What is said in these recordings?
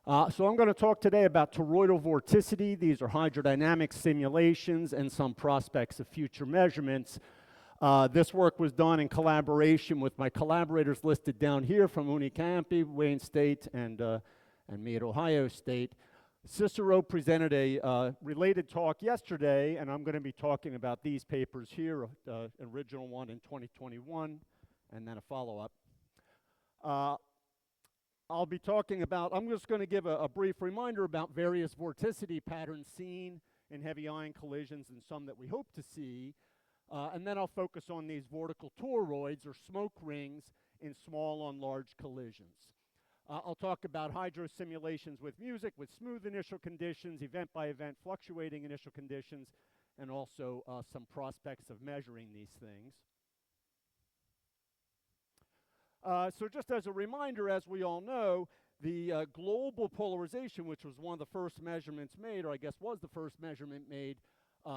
So I'm going to talk today about toroidal vorticity. These are hydrodynamic simulations and some prospects of future measurements. This work was done in collaboration with my collaborators listed down here from Unicampi, Wayne State, and me at Ohio State. Cicero presented a related talk yesterday, and I'm going to be talking about these papers here, the original one in 2021, and then a follow-up. I'll be talking about, I'm just going to give a brief reminder about various vorticity patterns seen in heavy ion collisions and some that we hope to see. And then I'll focus on these vortical toroids or smoke rings in small on large collisions. I'll talk about hydro simulations with music, with smooth initial conditions, event by event fluctuating initial conditions, and also some prospects of measuring these things. So just as a reminder, as we all know, the global polarization, which was one of the first measurements made, or I guess was the first measurement made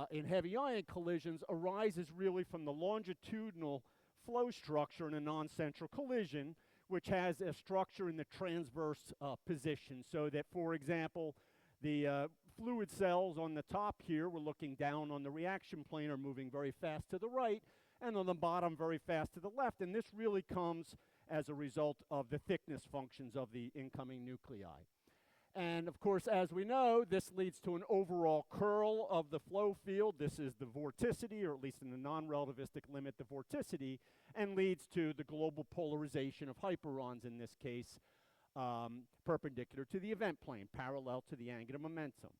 in heavy ion collisions, arises really from the longitudinal flow structure in a non-central collision, which has a structure in the transverse position. So that, for example, the fluid cells on the top here, we're looking down on the reaction plane, are moving very fast to the right, and on the bottom very fast to the left. And this really comes as a result of the thickness functions of the incoming nuclei. And of course, as we know, this leads to an overall curl of the flow field. This is the vorticity, or at least in the non-relativistic limit, the vorticity, and leads to the global polarization of hyperons, in this case, perpendicular to the event plane, parallel to the angular momentum.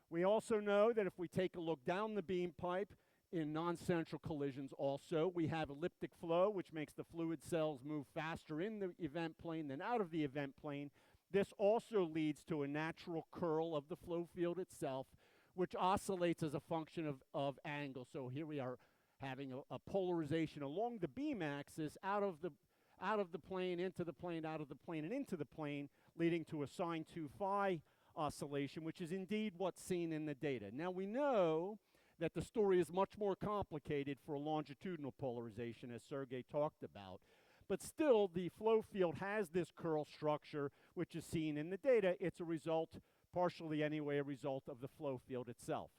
We also know that if we take a look down the beam pipe, in non-central collisions also, we have elliptic flow, which makes the fluid cells move faster in the event plane than out of the event plane. This also leads to a natural curl of the flow field itself, which oscillates as a function of angle. So here we are having a polarization along the beam axis, out of the plane, into the plane, out of the plane, and into the plane, leading to a sine 2 phi oscillation, which is indeed what's seen in the data. Now we know that the story is much more complicated for a longitudinal polarization, as Sergey talked about. But still, the flow field has this curl structure, which is seen in the data. It's a result, partially anyway, a result of the flow field itself.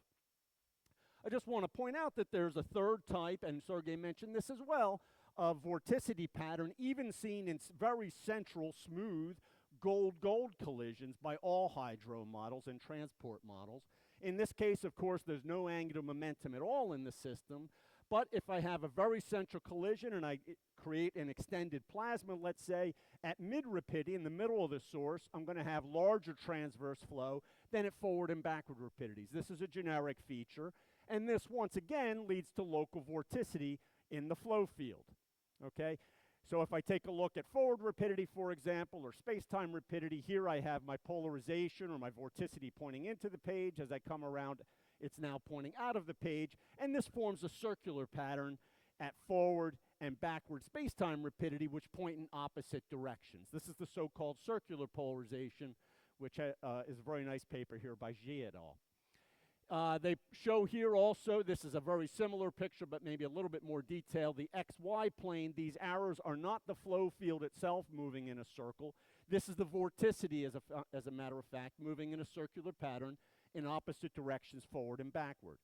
I just want to point out that there's a third type, and Sergey mentioned this as well, of vorticity pattern, even seen in very central, smooth, gold-gold collisions by all hydro models and transport models. In this case, of course, there's no angular momentum at all in the system, but if I have a very central collision and I create an extended plasma, let's say, at mid-rapidity, in the middle of the source, I'm going to have larger transverse flow than at forward and backward rapidities. This is a generic feature, and this, once again, leads to local vorticity in the flow field, okay? So if I take a look at forward rapidity, for example, or space-time rapidity, here I have my polarization or my vorticity pointing into the page. As I come around, it's now pointing out of the page, and this forms a circular pattern at forward and backward space-time rapidity, which point in opposite directions. This is the so-called circular polarization, which is a very nice paper here by Xie et al. They show here also, this is a very similar picture, but maybe a little bit more detailed, the XY plane. These arrows are not the flow field itself moving in a circle. This is the vorticity, as a matter of fact, moving in a circular pattern in opposite directions, forward and backward.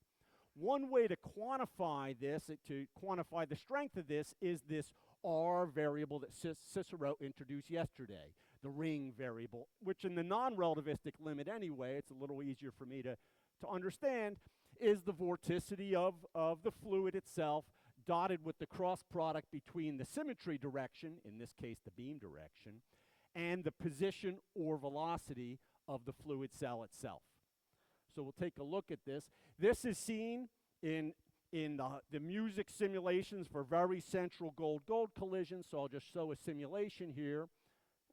One way to quantify this, to quantify the strength of this, is this R variable that Cicero introduced yesterday, the ring variable, which in the non-relativistic limit anyway, it's a little easier for me to understand, is the vorticity of the fluid itself, dotted with the cross product between the symmetry direction, in this case the beam direction, and the position or velocity of the fluid cell itself. So we'll take a look at this. This is seen in the music simulations for very central gold-gold collisions. So I'll just show a simulation here,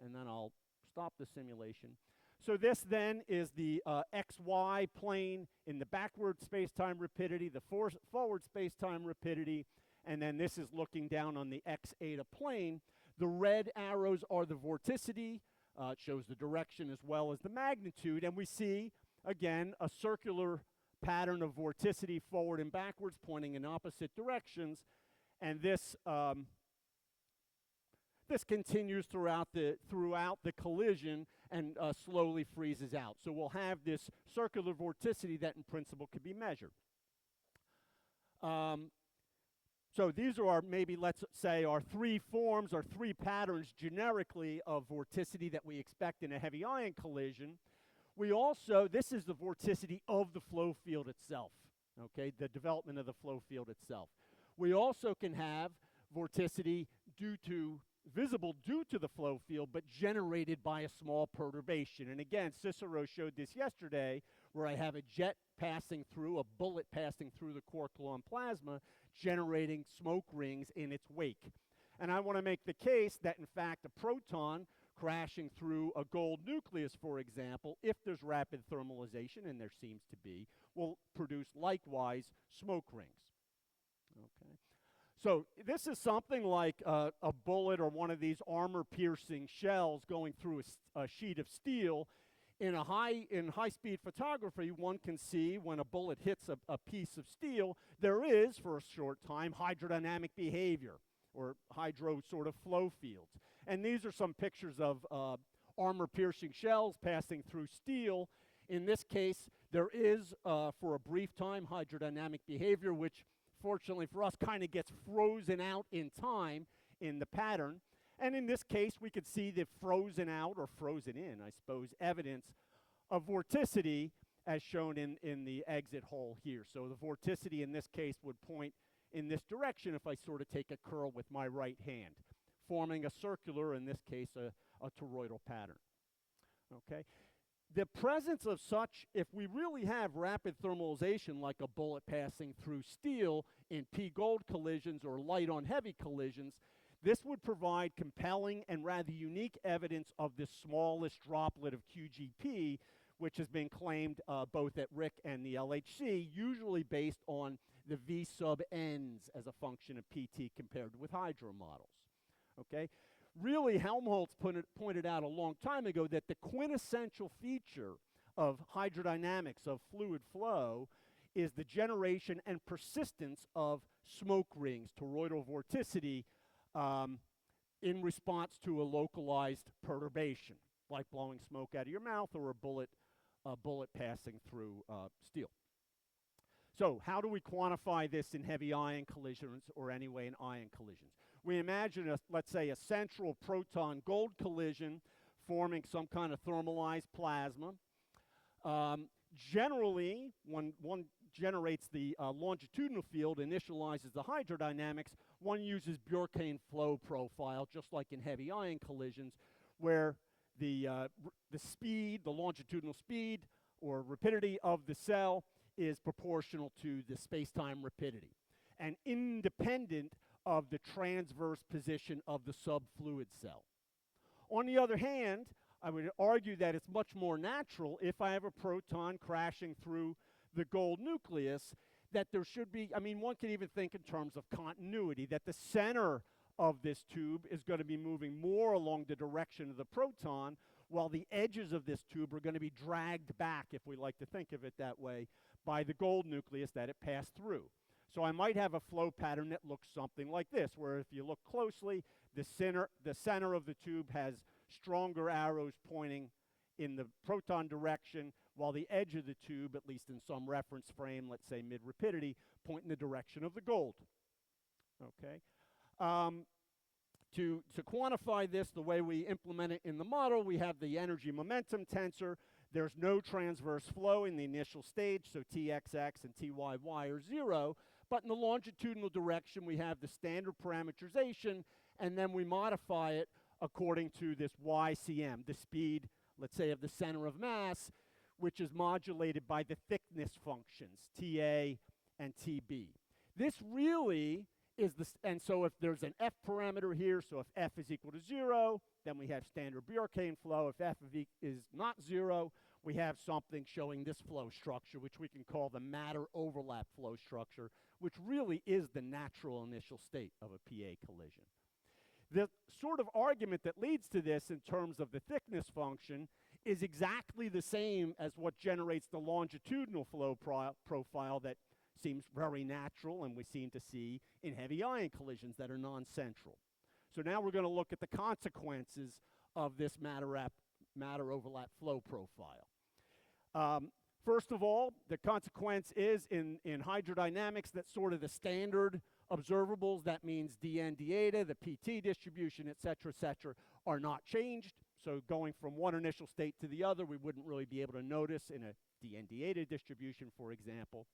and then I'll stop the simulation. So this then is the XY plane in the backward space-time rapidity, the forward space-time rapidity, and then this is looking down on the X eta plane. The red arrows are the vorticity. It shows the direction as well as the magnitude, and we see, again, a circular pattern of vorticity forward and backwards pointing in opposite directions, and this this continues throughout the collision and slowly freezes out. So we'll have this circular vorticity that in principle could be measured. So these are our, maybe let's say, our three forms, our three patterns generically of vorticity that we expect in a heavy ion collision. We also, this is the vorticity of the flow field itself, okay, the development of the flow field itself. We also can have vorticity visible due to the flow field, but generated by a small perturbation. And again, Cicero showed this yesterday, where I have a jet passing through, a bullet passing through the quark-gluon plasma, generating smoke rings in its wake. And I want to make the case that, in fact, a proton crashing through a gold nucleus, for example, if there's rapid thermalization, and there seems to be, will produce likewise smoke rings. Okay. So this is something like a bullet or one of these armor-piercing shells going through a sheet of steel. In high-speed photography, one can see when a bullet hits a piece of steel, there is, for a short time, hydrodynamic behavior, or hydro sort of flow fields. And these are some pictures of armor-piercing shells passing through steel. In this case, there is, for a brief time, hydrodynamic behavior, which, fortunately for us, kind of gets frozen out in time in the pattern. And in this case, we could see the frozen out, or frozen in, I suppose, evidence of vorticity as shown in the exit hole here. So the vorticity in this case would point in this direction if I sort of take a curl with my right hand, forming a circular, in this case, a toroidal pattern. Okay? The presence of such, if we really have rapid thermalization like a bullet passing through steel in p-gold collisions or light on heavy collisions, this would provide compelling and rather unique evidence of the smallest droplet of QGP, which has been claimed both at RIC and the LHC, usually based on the V sub n's as a function of PT compared with hydro models. Okay? Really, Helmholtz pointed out a long time ago that the quintessential feature of hydrodynamics, of fluid flow, is the generation and persistence of smoke rings, toroidal vorticity, in response to a localized perturbation, like blowing smoke out of your mouth or a bullet passing through steel. So how do we quantify this in heavy ion collisions, or anyway in ion collisions? We imagine, let's say, a central proton gold collision forming some kind of thermalized plasma. Generally, when one generates the longitudinal field, initializes the hydrodynamics, one uses Bjorkane flow profile, just like in heavy ion collisions, where the speed, the longitudinal speed or rapidity of the cell is proportional to the space-time rapidity and independent of the transverse position of the subfluid cell. On the other hand, I would argue that it's much more natural, if I have a proton crashing through the gold nucleus, that there should be, I mean, one can even think in terms of continuity, that the center of this tube is going to be moving more along the direction of the proton, while the edges of this tube are going to be dragged back, if we like to think of it that way, by the gold nucleus that it passed through. So I might have a flow pattern that looks something like this, where if you look closely, the center of the tube has stronger arrows pointing in the proton direction, while the edge of the tube, at least in some reference frame, let's say mid-rapidity, point in the direction of the gold. Okay? To quantify this, the way we implement it in the model, we have the energy momentum tensor. There's no transverse flow in the initial stage, so Txx and Tyy are 0. But in the longitudinal direction, we have the standard parameterization, and then we modify it according to this YCM, the speed, let's say, of the center of mass, which is modulated by the thickness functions, Ta and Tb. This really is the, and so if there's an F parameter here, so if F is equal to 0, then we have standard Bjorkane flow. If F is not 0, we have something showing this flow structure, which we can call the matter overlap flow structure, which really is the natural initial state of a PA collision. The sort of argument that leads to this in terms of the thickness function is exactly the same as what generates the longitudinal flow profile that seems very natural and we seem to see in heavy ion collisions that are non-central. So now we're going to look at the consequences of this matter matter overlap flow profile. First of all, the consequence is in hydrodynamics that sort of the standard observables, that means dn d-eta, the PT distribution, et cetera, are not changed. So going from one initial state to the other, we wouldn't really be able to notice in a dn d-eta distribution, for example.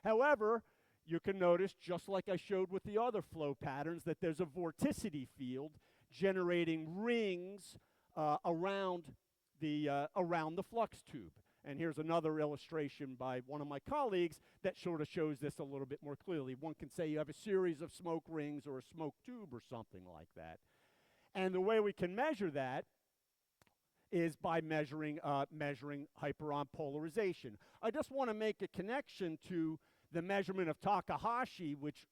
However, you can notice, just like I showed with the other flow patterns, that there's a vorticity field generating rings around the flux tube. And here's another illustration by one of my colleagues that sort of shows this a little bit more clearly. One can say you have a series of smoke rings or a smoke tube or something like that. And the way we can measure that is by measuring hyperon polarization. I just want to make a connection to the measurement of Takahashi, which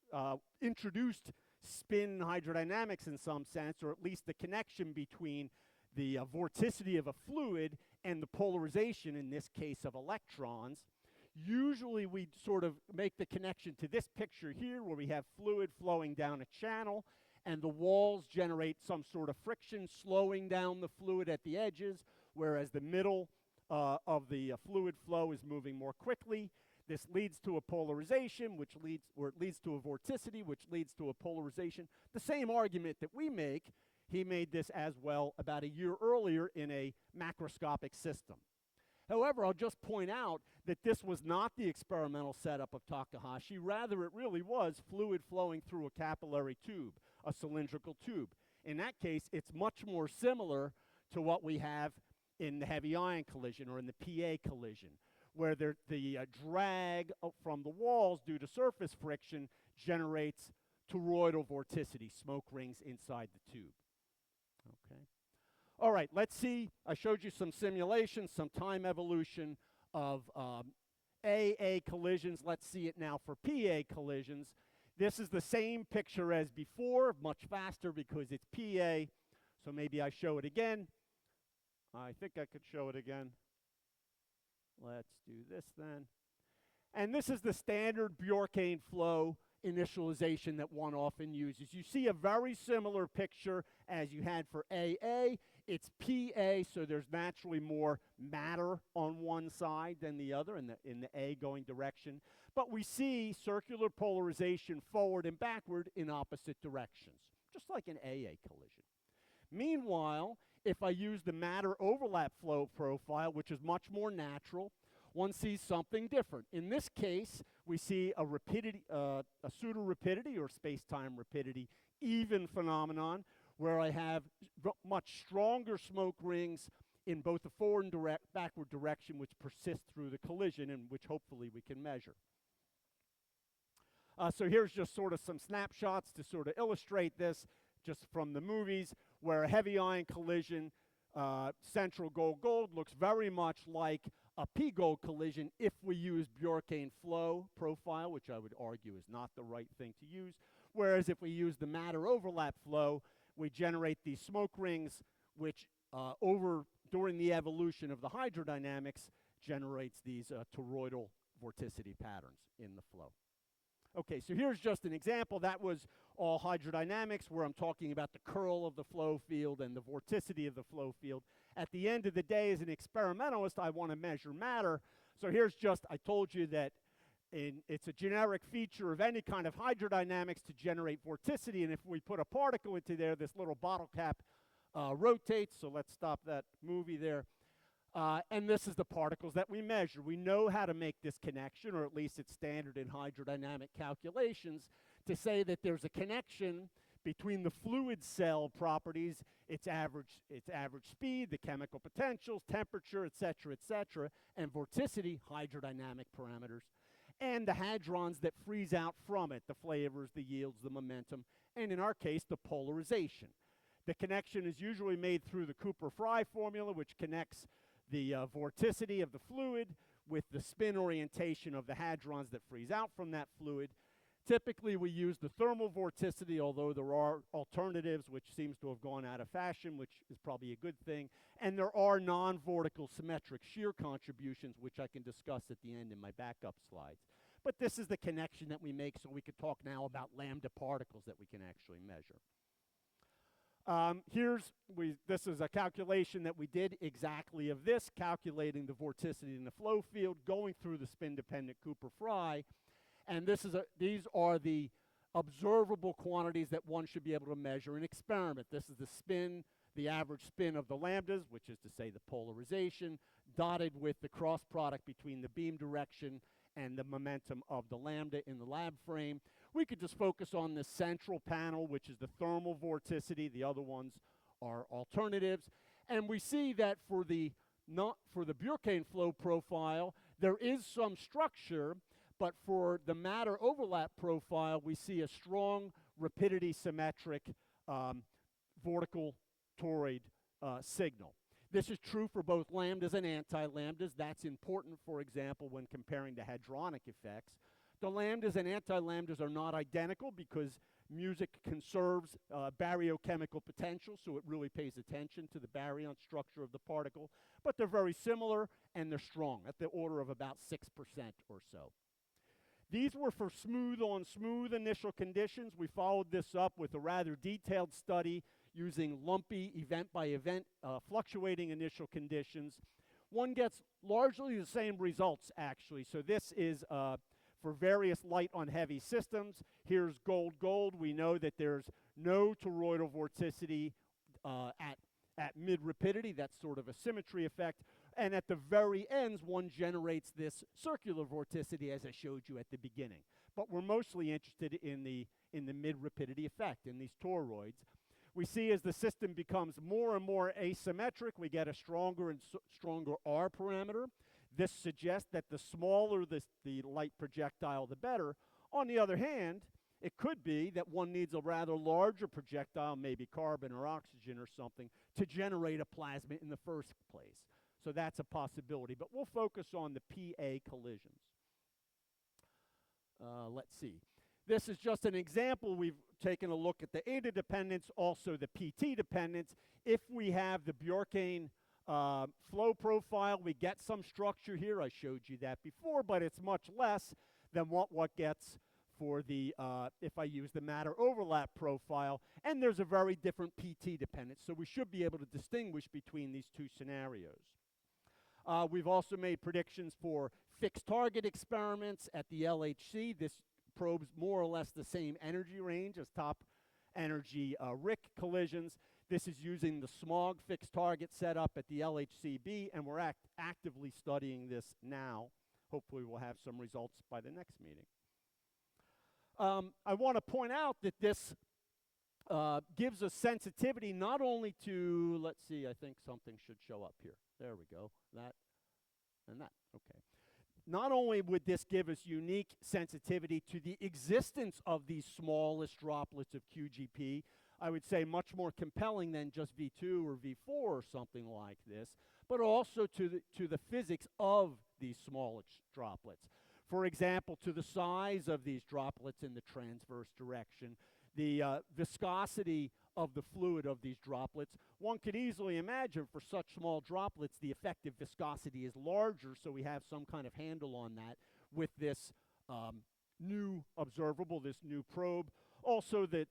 introduced spin hydrodynamics in some sense, or at least the connection between the vorticity of a fluid and the polarization, in this case of electrons. Usually we sort of make the connection to this picture here, where we have fluid flowing down a channel, and the walls generate some sort of friction, slowing down the fluid at the edges, whereas the middle of the fluid flow is moving more quickly. This leads to a polarization, it leads to a vorticity, which leads to a polarization. The same argument that we make, he made this as well about a year earlier in a macroscopic system. However, I'll just point out that this was not the experimental setup of Takahashi. Rather, it really was fluid flowing through a capillary tube, a cylindrical tube. In that case, it's much more similar to what we have in the heavy ion collision or in the PA collision, where the drag from the walls due to surface friction generates toroidal vorticity, smoke rings inside the tube. Okay. All right, let's see. I showed you some simulations, some time evolution of AA collisions. Let's see it now for PA collisions. This is the same picture as before, much faster because it's PA. So maybe I show it again. I think I could show it again. Let's do this then. And this is the standard Bjorkane flow initialization that one often uses. You see a very similar picture as you had for AA. It's PA, so there's naturally more matter on one side than the other in the A going direction. But we see circular polarization forward and backward in opposite directions, just like an AA collision. Meanwhile, if I use the matter overlap flow profile, which is much more natural, one sees something different. In this case, we see a rapidity, a pseudo-rapidity or space-time rapidity even phenomenon, where I have much stronger smoke rings in both the forward and backward direction, which persist through the collision and which hopefully we can measure. So here's just sort of some snapshots to sort of illustrate this, just from the movies, where a heavy ion collision, Centro gold-gold, looks very much like a p-gold collision if we use Bjorkane flow profile, which I would argue is not the right thing to use. Whereas if we use the matter overlap flow, we generate these smoke rings, which during the evolution of the hydrodynamics generates these toroidal vorticity patterns in the flow. Okay, so here's just an example. That was all hydrodynamics, where I'm talking about the curl of the flow field and the vorticity of the flow field. At the end of the day, as an experimentalist, I want to measure matter. So here's just, I told you that it's a generic feature of any kind of hydrodynamics to generate vorticity, and if we put a particle into there, this little bottle cap rotates. So let's stop that movie there. And this is the particles that we measure. We know how to make this connection, or at least it's standard in hydrodynamic calculations, to say that there's a connection between the fluid cell properties, its average speed, the chemical potentials, temperature, et cetera, and vorticity, hydrodynamic parameters, and the hadrons that freeze out from it, the flavors, the yields, the momentum, and in our case, the polarization. The connection is usually made through the Cooper-Frye formula, which connects the vorticity of the fluid with the spin orientation of the hadrons that freeze out from that fluid. Typically, we use the thermal vorticity, although there are alternatives, which seems to have gone out of fashion, which is probably a good thing. And there are non-vortical symmetric shear contributions, which I can discuss at the end in my backup slides. But this is the connection that we make, so we could talk now about lambda particles that we can actually measure. This is a calculation that we did exactly of this, calculating the vorticity in the flow field, going through the spin-dependent Cooper-Frye, and these are the observable quantities that one should be able to measure in experiment. This is the spin, the average spin of the lambdas, which is to say the polarization, dotted with the cross product between the beam direction and the momentum of the lambda in the lab frame. We could just focus on the central panel, which is the thermal vorticity. The other ones are alternatives. And we see that for the Bjorkane flow profile, there is some structure, but for the matter overlap profile, we see a strong rapidity symmetric vortical toroid signal. This is true for both lambdas and anti-lambdas. That's important, for example, when comparing the hadronic effects. The lambdas and anti-lambdas are not identical because music conserves baryochemical potential, so it really pays attention to the baryon structure of the particle. But they're very similar, and they're strong, at the order of about 6% or so. These were for smooth-on-smooth initial conditions. We followed this up with a rather detailed study using lumpy, event-by-event, fluctuating initial conditions. One gets largely the same results, actually. So this is for various light on heavy systems. Here's gold. We know that there's no toroidal vorticity at mid-rapidity. That's sort of a symmetry effect. And at the very ends, one generates this circular vorticity, as I showed you at the beginning. But we're mostly interested in the mid-rapidity effect, in these toroids. We see as the system becomes more and more asymmetric, we get a stronger and stronger R parameter. This suggests that the smaller the light projectile, the better. On the other hand, it could be that one needs a rather larger projectile, maybe carbon or oxygen or something, to generate a plasma in the first place. So that's a possibility. But we'll focus on the PA collisions. Let's see. This is just an example. We've taken a look at the eta dependence, also the PT dependence. If we have the Bjorkane flow profile, we get some structure here. I showed you that before, but it's much less than what gets for the, if I use the matter overlap profile. And there's a very different PT dependence, so we should be able to distinguish between these two scenarios. We've also made predictions for fixed target experiments at the LHC. This probes more or less the same energy range as top energy RIC collisions. This is using the SMOG fixed target setup at the LHCb, and we're actively studying this now. Hopefully we'll have some results by the next meeting. I want to point out that this gives us sensitivity not only to, let's see, I think something should show up here. There we go, that and that, okay. Not only would this give us unique sensitivity to the existence of these smallest droplets of QGP, I would say much more compelling than just V2 or V4 or something like this, but also to the physics of these smallest droplets. For example, to the size of these droplets in the transverse direction, the viscosity of the fluid of these droplets. One could easily imagine for such small droplets, the effective viscosity is larger, so we have some kind of handle on that with this new observable, this new probe. Also, the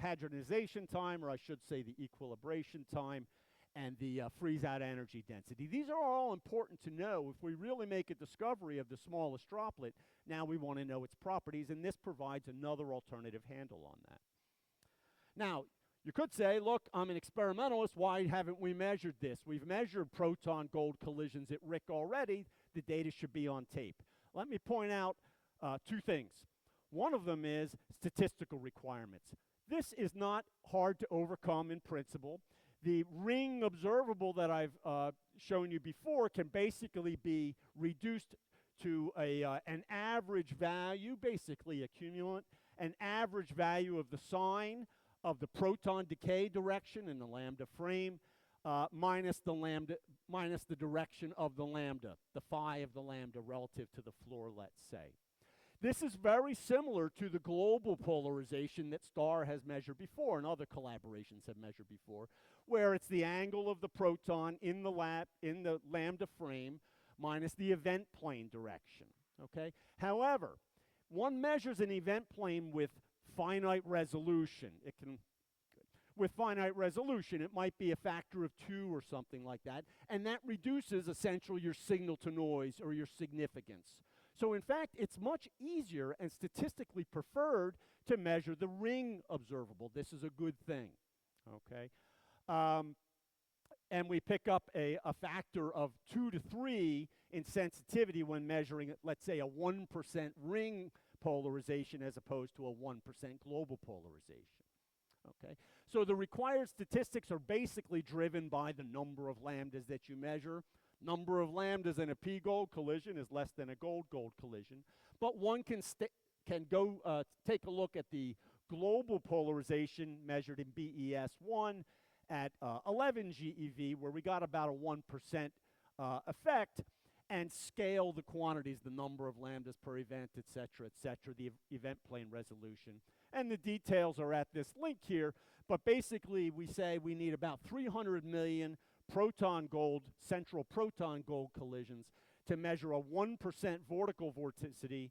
hadronization time, or I should say the equilibration time, and the freeze-out energy density. These are all important to know. If we really make a discovery of the smallest droplet, now we want to know its properties, and this provides another alternative handle on that. Now, you could say, look, I'm an experimentalist, why haven't we measured this? We've measured proton-gold collisions at RIC already. The data should be on tape. Let me point out two things. One of them is statistical requirements. This is not hard to overcome in principle. The ring observable that I've shown you before can basically be reduced to an average value, basically a cumulant, an average value of the sign of the proton decay direction in the lambda frame, minus the direction of the lambda, the phi of the lambda relative to the floor, let's say. This is very similar to the global polarization that STAR has measured before and other collaborations have measured before, where it's the angle of the proton in the lambda frame minus the event plane direction, okay? However, one measures an event plane with finite resolution. with finite resolution. It might be a factor of 2 or something like that, and that reduces essentially your signal to noise or your significance. So in fact, it's much easier and statistically preferred to measure the ring observable. This is a good thing, okay? And we pick up a factor of 2 to 3 in sensitivity when measuring, let's say, a 1% ring polarization as opposed to a 1% global polarization. Okay, so the required statistics are basically driven by the number of lambdas that you measure. Number of lambdas in a p-gold collision is less than a gold-gold collision, but one can go take a look at the global polarization measured in BES1 at 11 GeV, where we got about a 1% effect, and scale the quantities, the number of lambdas per event, et cetera, the event plane resolution. And the details are at this link here, but basically we say we need about 300 million proton-gold, central proton-gold collisions to measure a 1% vortical vorticity,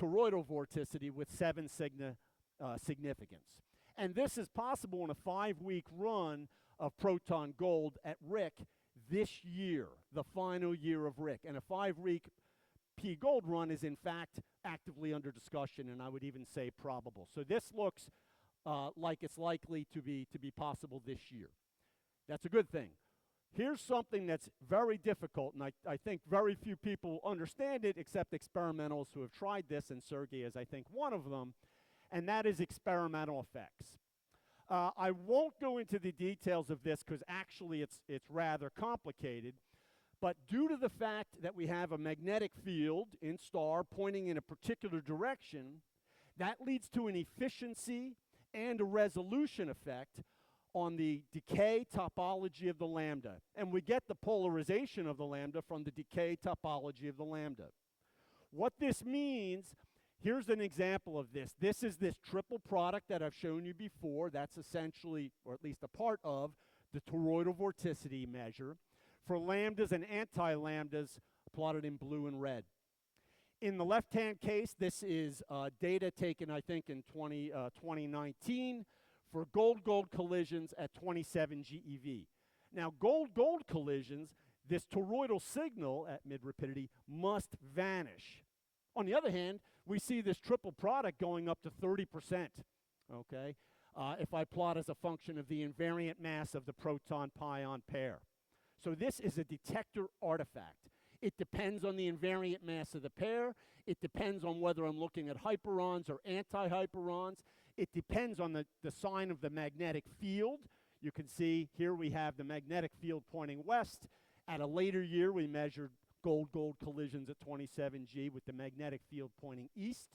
toroidal vorticity with 7 sigma significance. And this is possible in a 5-week run of proton gold at RIC this year, the final year of RIC. And a 5-week P gold run is in fact actively under discussion, and I would even say probable. So this looks like it's likely to be possible this year. That's a good thing. Here's something that's very difficult, and I think very few people understand it except experimentals who have tried this, and Sergey is, I think, one of them, and that is experimental effects. I won't go into the details of this because actually it's rather complicated, but due to the fact that we have a magnetic field in star pointing in a particular direction, that leads to an efficiency and a resolution effect on the decay topology of the lambda. And we get the polarization of the lambda from the decay topology of the lambda. What this means, here's an example of this. This is this triple product that I've shown you before. That's essentially, or at least a part of, the toroidal vorticity measure for lambdas and anti-lambdas plotted in blue and red. In the left-hand case, this is data taken, I think, in 2019 for gold-gold collisions at 27 GeV. Now, gold-gold collisions, this toroidal signal at mid-rapidity must vanish. On the other hand, we see this triple product going up to 30%, okay, if I plot as a function of the invariant mass of the proton-pion pair. So this is a detector artifact. It depends on the invariant mass of the pair. It depends on whether I'm looking at hyperons or anti-hyperons. It depends on the sign of the magnetic field. You can see here we have the magnetic field pointing west. At a later year, we measured gold-gold collisions at 27 G with the magnetic field pointing east.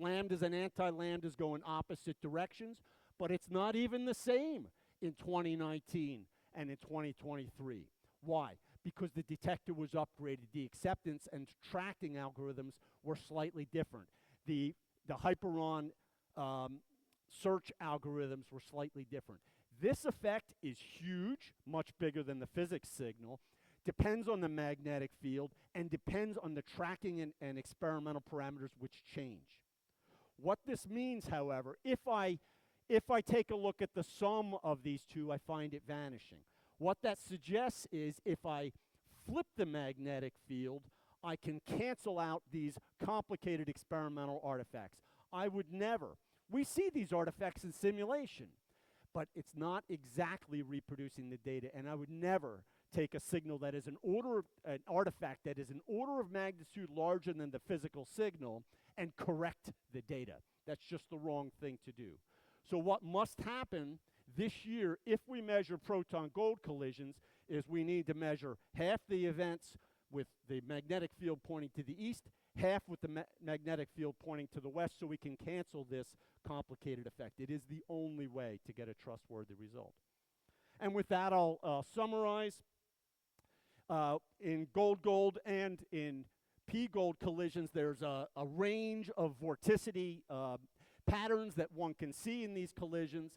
Lambdas and anti-lambdas go in opposite directions, but it's not even the same in 2019 and in 2023. Why? Because the detector was upgraded. The acceptance and tracking algorithms were slightly different. The hyperon search algorithms were slightly different. This effect is huge, much bigger than the physics signal, depends on the magnetic field, and depends on the tracking and experimental parameters which change. What this means, however, if I take a look at the sum of these two, I find it vanishing. What that suggests is if I flip the magnetic field, I can cancel out these complicated experimental artifacts. I would never. We see these artifacts in simulation, but it's not exactly reproducing the data, and I would never take a signal that is an artifact that is an order of magnitude larger than the physical signal and correct the data. That's just the wrong thing to do. So what must happen this year, if we measure proton gold collisions, is we need to measure half the events with the magnetic field pointing to the east, half with the magnetic field pointing to the west, so we can cancel this complicated effect. It is the only way to get a trustworthy result. And with that, I'll summarize. In gold-gold and in p-gold collisions, there's a range of vorticity patterns that one can see in these collisions.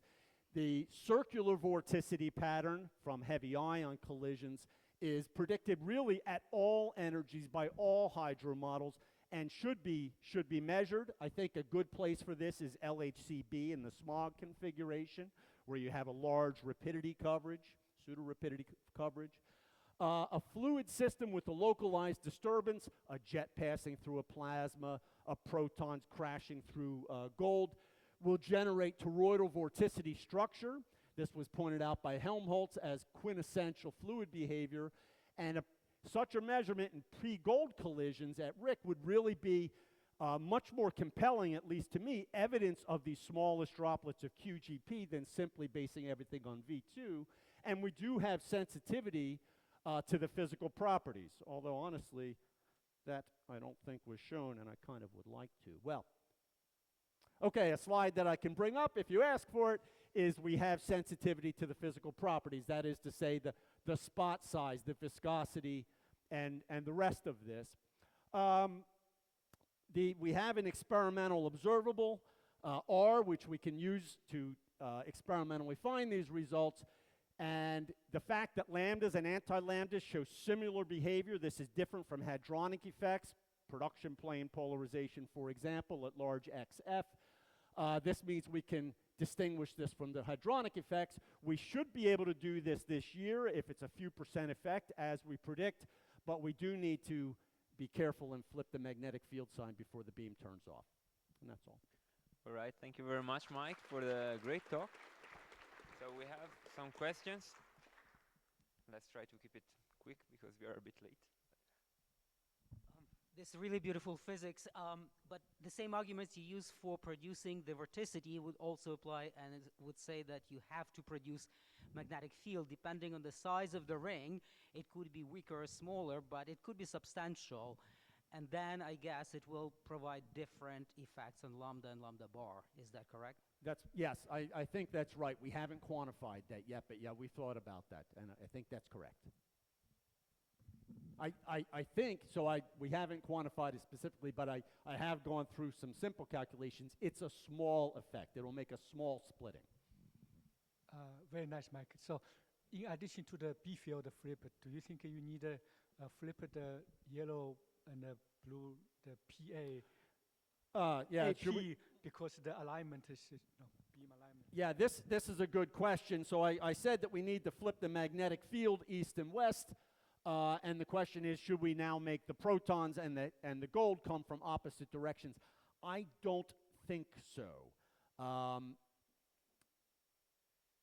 The circular vorticity pattern from heavy ion collisions is predicted really at all energies by all hydro models and should be measured. I think a good place for this is LHCb in the smog configuration, where you have a large rapidity coverage, pseudo-rapidity coverage. A fluid system with a localized disturbance, a jet passing through a plasma, a protons crashing through gold, will generate toroidal vorticity structure. This was pointed out by Helmholtz as quintessential fluid behavior, and such a measurement in pre-gold collisions at RIC would really be much more compelling, at least to me, evidence of these smallest droplets of QGP than simply basing everything on V2. And we do have sensitivity to the physical properties, although honestly, that I don't think was shown, and I kind of would like to. Well, okay, a slide that I can bring up if you ask for it is we have sensitivity to the physical properties. That is to say, the spot size, the viscosity, and the rest of this. We have an experimental observable, R, which we can use to experimentally find these results. And the fact that lambdas and anti-lambdas show similar behavior, this is different from hadronic effects, production plane polarization, for example, at large XF. This means we can distinguish this from the hadronic effects. We should be able to do this year if it's a few percent effect, as we predict, but we do need to be careful and flip the magnetic field sign before the beam turns off. And that's all. All right, thank you very much, Mike, for the great talk. So we have some questions. Let's try to keep it quick because we are a bit late. This really beautiful physics, but the same arguments you use for producing the vorticity would also apply, and it would say that you have to produce magnetic field depending on the size of the ring. It could be weaker or smaller, but it could be substantial, and then I guess it will provide different effects on lambda and lambda bar. Is that correct? Yes, I think that's right. We haven't quantified that yet, but yeah, we thought about that, and I think that's correct. I think, so we haven't quantified it specifically, but I have gone through some simple calculations. It's a small effect. It'll make a small splitting. Very nice, Mike. So in addition to the B field flip, do you think you need a flip the yellow and the blue, the PA? Yeah, AP, because the alignment is beam alignment. Yeah, this is a good question. So I said that we need to flip the magnetic field east and west. And the question is, should we now make the protons and the gold come from opposite directions? I don't think so.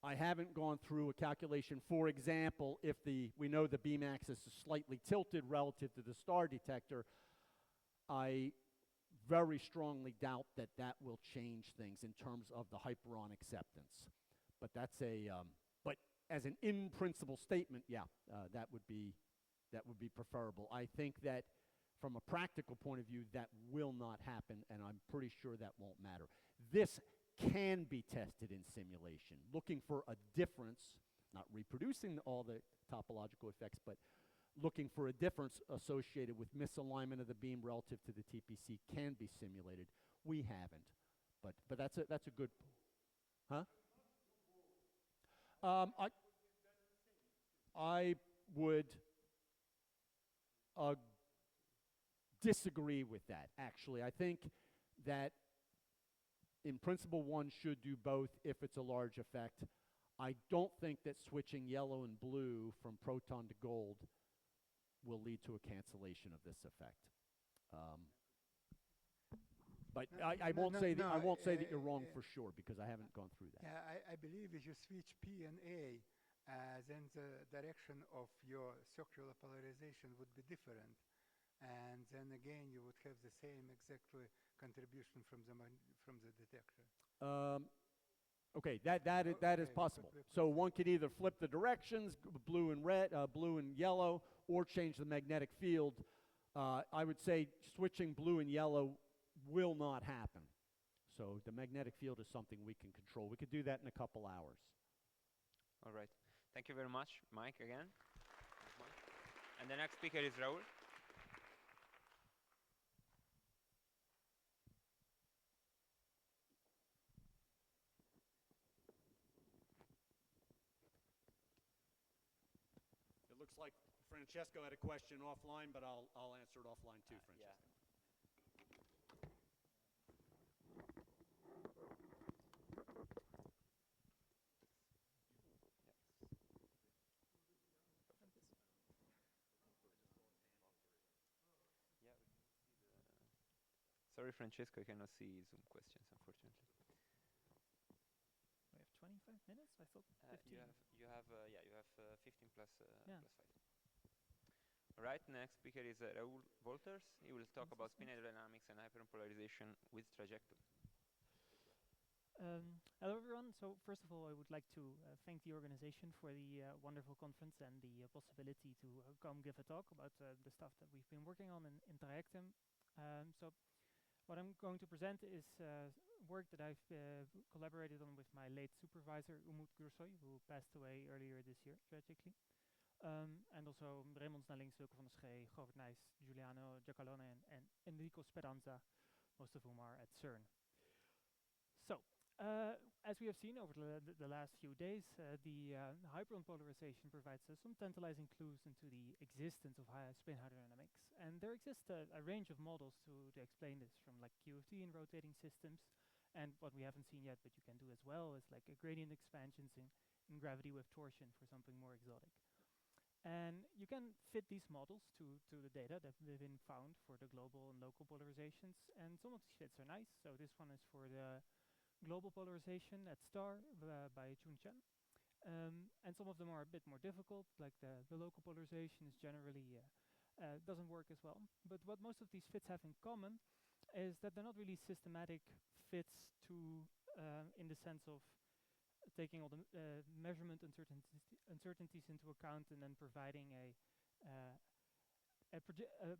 I haven't gone through a calculation. For example, if we know the beam axis is slightly tilted relative to the star detector, I very strongly doubt that that will change things in terms of the hyperon acceptance. But that's but as an in-principle statement, yeah, that would be preferable. I think that from a practical point of view, that will not happen, and I'm pretty sure that won't matter. This can be tested in simulation, looking for a difference, not reproducing all the topological effects, but looking for a difference associated with misalignment of the beam relative to the TPC can be simulated. We haven't, but that's a good, huh? I would disagree with that, actually. I think that in principle one should do both if it's a large effect. I don't think that switching yellow and blue from proton to gold will lead to a cancellation of this effect. But I won't say that you're wrong for sure, because I haven't gone through that. Yeah, I believe if you switch P and A, then the direction of your circular polarization would be different. And then again, you would have the same exactly contribution from the detector. Okay, that is possible. So one could either flip the directions, blue and red, blue and yellow, or change the magnetic field. I would say switching blue and yellow will not happen. So the magnetic field is something we can control. We could do that in a couple hours. All right. Thank you very much, Mike, again. And the next speaker is Raul. It looks like Francesco had a question offline, but I'll answer it offline too, Francesco. Yeah. Sorry, Francesco, I cannot see Zoom questions, unfortunately. We have 25 minutes? I thought 15. You have 15 plus Yeah. plus 5. All right, next speaker is Raul Wolters. He will talk about spin-hydrodynamics and hyperon polarization with Trajectum. Hello everyone. So first of all, I would like to thank the organization for the wonderful conference and the possibility to come give a talk about the stuff that we've been working on in Trajectum. So what I'm going to present is work that I've collaborated on with my late supervisor, Umut Gursoy, who passed away earlier this year, tragically. And also Raymond Snellings, Wilke van der Schee, Govert Nijs, Giuliano Giacalone, and Enrico Speranza, most of whom are at CERN. So, as we have seen over the last few days, the hyperon polarization provides us some tantalizing clues into the existence of spin-hydrodynamics. And there exists a range of models to explain this, from like QFT in rotating systems, and what we haven't seen yet, but you can do as well, is like gradient expansions in gravity with torsion for something more exotic. And you can fit these models to the data that have been found for the global and local polarizations, and some of these fits are nice. So this one is for the global polarization at star by Chun Chen. And some of them are a bit more difficult, like the local polarization is generally doesn't work as well. But what most of these fits have in common is that they're not really systematic fits to in the sense of taking all the measurement uncertainties into account and then providing a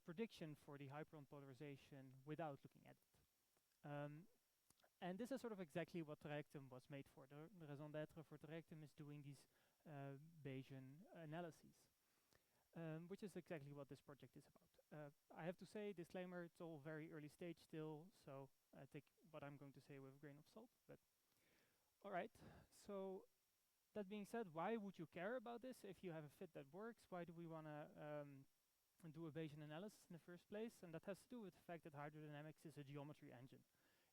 prediction for the hyperon polarization without looking at it. And this is sort of exactly what Trajectum was made for. The raison d'être for Trajectum is doing these Bayesian analyses, which is exactly what this project is about. I have to say, disclaimer, it's all very early stage still, so take what I'm going to say with a grain of salt. But all right, so that being said, why would you care about this if you have a fit that works? Why do we want to do a Bayesian analysis in the first place? And that has to do with the fact that hydrodynamics is a geometry engine.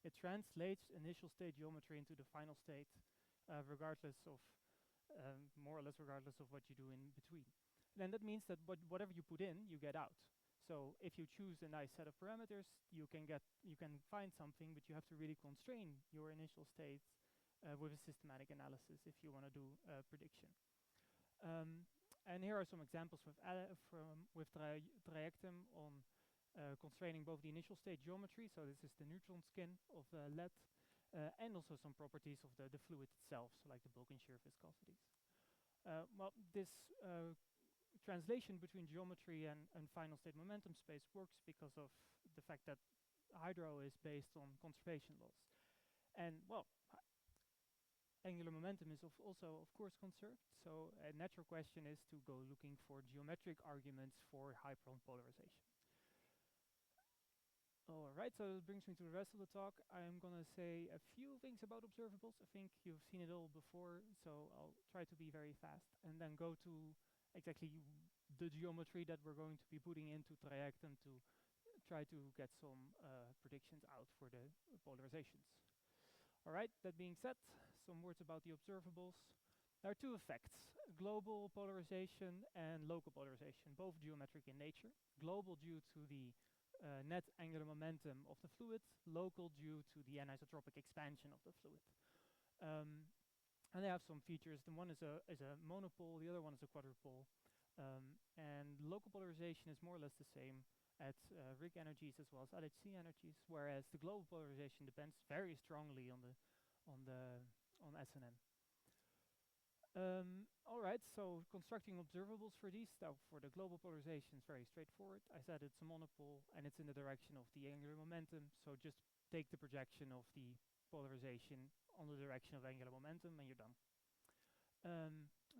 It translates initial state geometry into the final state, regardless of, more or less regardless of what you do in between. Then that means that whatever you put in, you get out. So if you choose a nice set of parameters, you can find something, but you have to really constrain your initial states with a systematic analysis if you want to do prediction. And here are some examples with Trajectum on constraining both the initial state geometry, so this is the neutron skin of lead, and also some properties of the fluid itself, so like the bulk and shear viscosities. Well, this translation between geometry and final state momentum space works because of the fact that hydro is based on conservation laws. And well, angular momentum is also, of course, conserved. So a natural question is to go looking for geometric arguments for hyperon polarization. All right, so that brings me to the rest of the talk. I'm going to say a few things about observables. I think you've seen it all before, so I'll try to be very fast and then go to exactly the geometry that we're going to be putting into Trajectum to try to get some predictions out for the polarizations. All right, that being said, some words about the observables. There are two effects, global polarization and local polarization, both geometric in nature. Global due to the net angular momentum of the fluid, local due to the anisotropic expansion of the fluid. And they have some features. The one is a monopole, the other one is a quadrupole. And local polarization is more or less the same at Rig energies as well as LHC energies, whereas the global polarization depends very strongly on SNN. All right, so constructing observables for these. So for the global polarization is very straightforward. I said it's a monopole and it's in the direction of the angular momentum. So just take the projection of the polarization on the direction of angular momentum and you're done.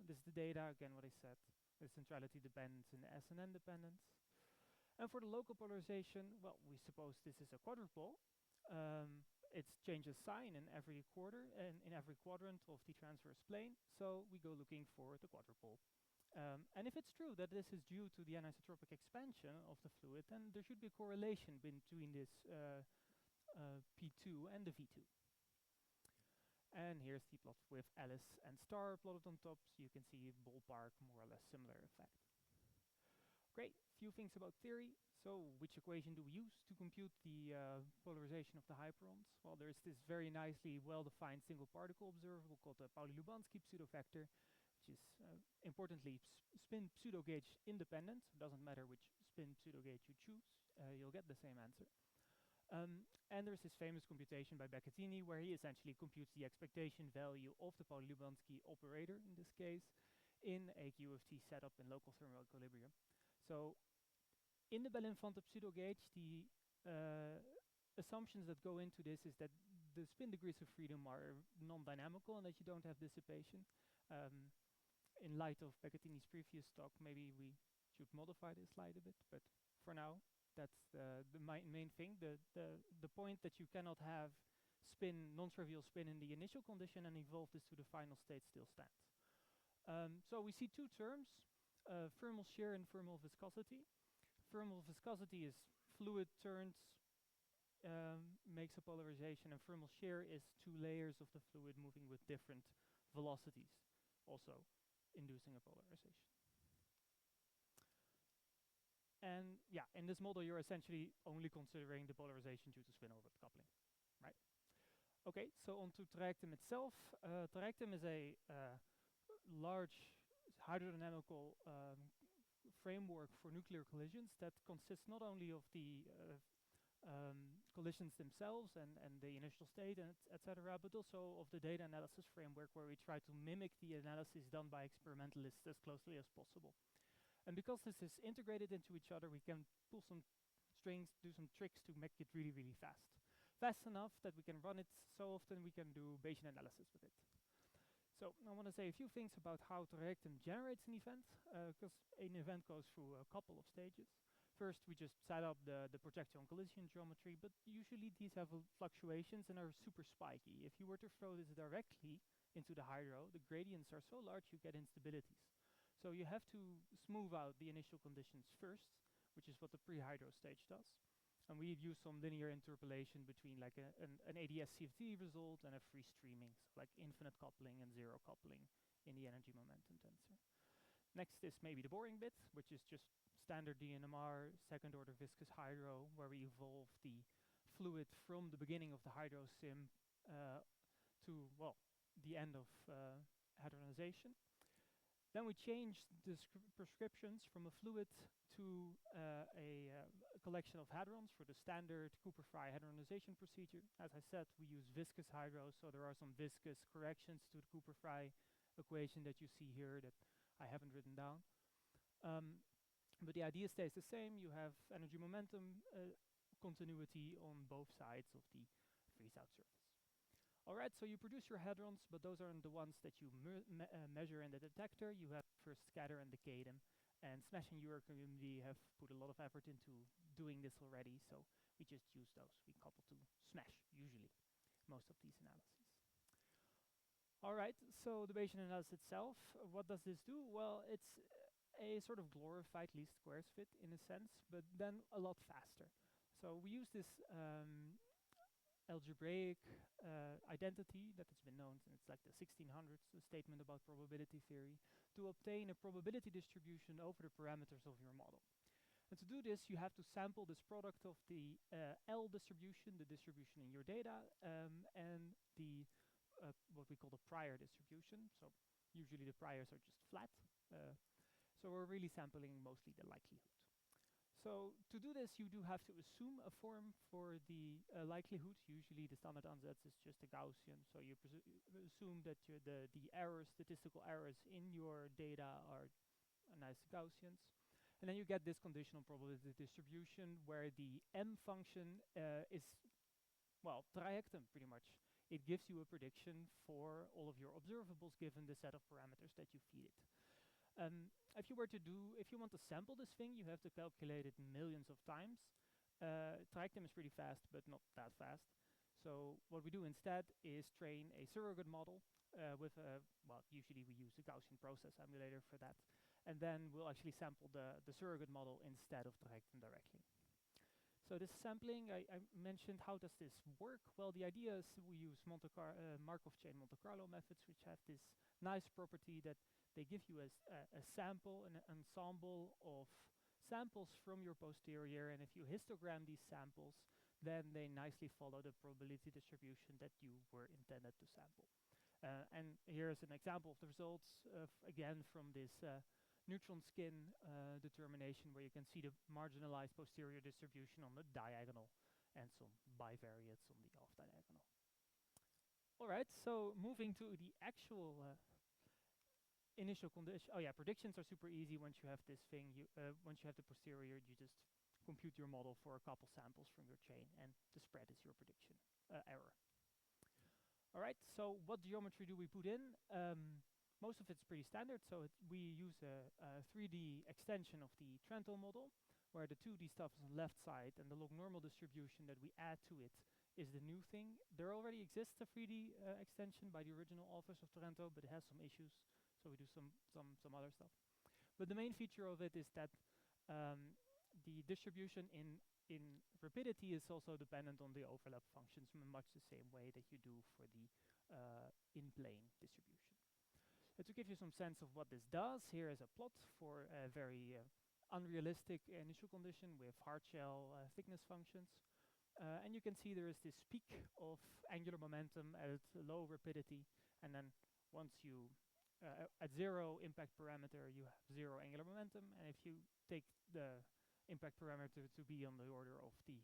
This is the data, again what I said, the centrality dependence and the SNN dependence. And for the local polarization, well, we suppose this is a quadrupole. It changes sign in every quarter and in every quadrant of the transverse plane. So we go looking for the quadrupole. And if it's true that this is due to the anisotropic expansion of the fluid, then there should be a correlation between this P2 and the V2. And here's the plot with Alice and star plotted on top, so you can see ballpark, more or less similar effect. Great, few things about theory. So which equation do we use to compute the polarization of the hyperons? Well, there's this very nicely well-defined single particle observable called the Pauli-Lubanski pseudo-vector, which is importantly spin pseudo-gauge independent. It doesn't matter which spin pseudo-gauge you choose, you'll get the same answer. And there's this famous computation by Beccattini where he essentially computes the expectation value of the Pauli-Lubanski operator, in this case, in a Q of t setup in local thermal equilibrium. So in the Bell-Infante pseudo-gauge, the assumptions that go into this is that the spin degrees of freedom are non-dynamical and that you don't have dissipation. In light of Beccattini's previous talk, maybe we should modify this slide a bit, but for now, that's the main thing. The point that you cannot have spin, non-trivial spin in the initial condition and evolve this to the final state still stands. So we see two terms, thermal shear and thermal viscosity. Thermal viscosity is fluid turns, makes a polarization, and thermal shear is two layers of the fluid moving with different velocities, also inducing a polarization. And yeah, in this model, you're essentially only considering the polarization due to spin-orbit coupling, right? Okay, so on to Trajectum itself. Trajectum is a large hydrodynamical framework for nuclear collisions that consists not only of the collisions themselves and the initial state and etc., but also of the data analysis framework where we try to mimic the analysis done by experimentalists as closely as possible. And because this is integrated into each other, we can pull some strings, do some tricks to make it really, really fast. Fast enough that we can run it so often we can do Bayesian analysis with it. So I want to say a few things about how Trajectum generates an event, because an event goes through a couple of stages. First, we just set up the projectile collision geometry, but usually these have fluctuations and are super spiky. If you were to throw this directly into the hydro, the gradients are so large you get instabilities. So you have to smooth out the initial conditions first, which is what the pre-hydro stage does. And we've used some linear interpolation between like an ADS CFT result and a free streaming, so like infinite coupling and zero coupling in the energy momentum tensor. Next is maybe the boring bit, which is just standard DNMR, second order viscous hydro, where we evolve the fluid from the beginning of the hydro sim to, well, the end of hadronization. Then we change the prescriptions from a fluid to a collection of hadrons for the standard Cooper-Frye hadronization procedure. As I said, we use viscous hydro, so there are some viscous corrections to the Cooper-Frye equation that you see here that I haven't written down. But the idea stays the same. You have energy momentum continuity on both sides of the freeze-out surface. All right, so you produce your hadrons, but those aren't the ones that you measure in the detector. You have first scatter and decay them. And Smash and your community have put a lot of effort into doing this already, so we just use those. We couple to Smash, usually, most of these analyses. All right, so the Bayesian analysis itself, what does this do? Well, it's a sort of glorified least squares fit in a sense, but then a lot faster. So we use this algebraic identity that has been known since like the 1600s, a statement about probability theory, to obtain a probability distribution over the parameters of your model. And to do this, you have to sample this product of the L distribution, the distribution in your data, and the what we call the prior distribution. So usually the priors are just flat. So we're really sampling mostly the likelihood. So to do this, you do have to assume a form for the likelihood. Usually the standard ansatz is just a Gaussian. So you assume that the errors, statistical errors in your data are nice Gaussians. And then you get this conditional probability distribution where the M function is, well, Trajectum pretty much. It gives you a prediction for all of your observables given the set of parameters that you feed it. If you want to sample this thing, you have to calculate it millions of times. Trajectum is pretty fast, but not that fast. So what we do instead is train a surrogate model with usually we use a Gaussian process emulator for that. And then we'll actually sample the surrogate model instead of Trajectum directly. So this sampling, I mentioned, how does this work? Well, the idea is we use Markov chain Monte Carlo methods, which have this nice property that they give you a sample, an ensemble of samples from your posterior, and if you histogram these samples, then they nicely follow the probability distribution that you were intended to sample. And here's an example of the results again from this neutron skin determination, where you can see the marginalized posterior distribution on the diagonal and some bivariates on the off diagonal. All right, so moving to the actual initial condition. Oh yeah, predictions are super easy once you have this thing. Once you have the posterior, you just compute your model for a couple samples from your chain, and the spread is your prediction error. All right, so what geometry do we put in? Most of it's pretty standard, so we use a 3D extension of the Trento model, where the 2D stuff is on the left side, and the log normal distribution that we add to it is the new thing. There already exists a 3D extension by the original authors of Trento, but it has some issues, so we do some other stuff. But the main feature of it is that the distribution in rapidity is also dependent on the overlap functions in much the same way that you do for the in-plane distribution. To give you some sense of what this does, here is a plot for a very unrealistic initial condition with hard shell thickness functions. And you can see there is this peak of angular momentum at low rapidity, and then once you at zero impact parameter, you have zero angular momentum, and if you take the impact parameter to be on the order of the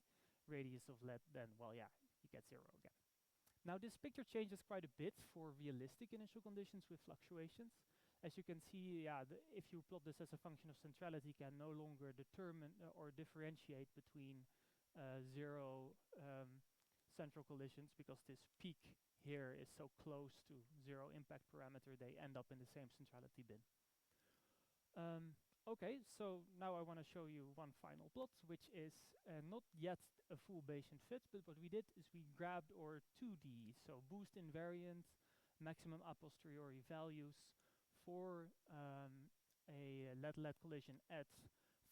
radius of lead, then, well, yeah, you get zero again. Now, this picture changes quite a bit for realistic initial conditions with fluctuations. As you can see, yeah, if you plot this as a function of centrality, can no longer determine or differentiate between zero central collisions, because this peak here is so close to zero impact parameter, they end up in the same centrality bin. Okay, so now I want to show you one final plot, which is not yet a full Bayesian fit, but what we did is we grabbed our 2D, so boost invariant, maximum a posteriori values for a lead-lead collision at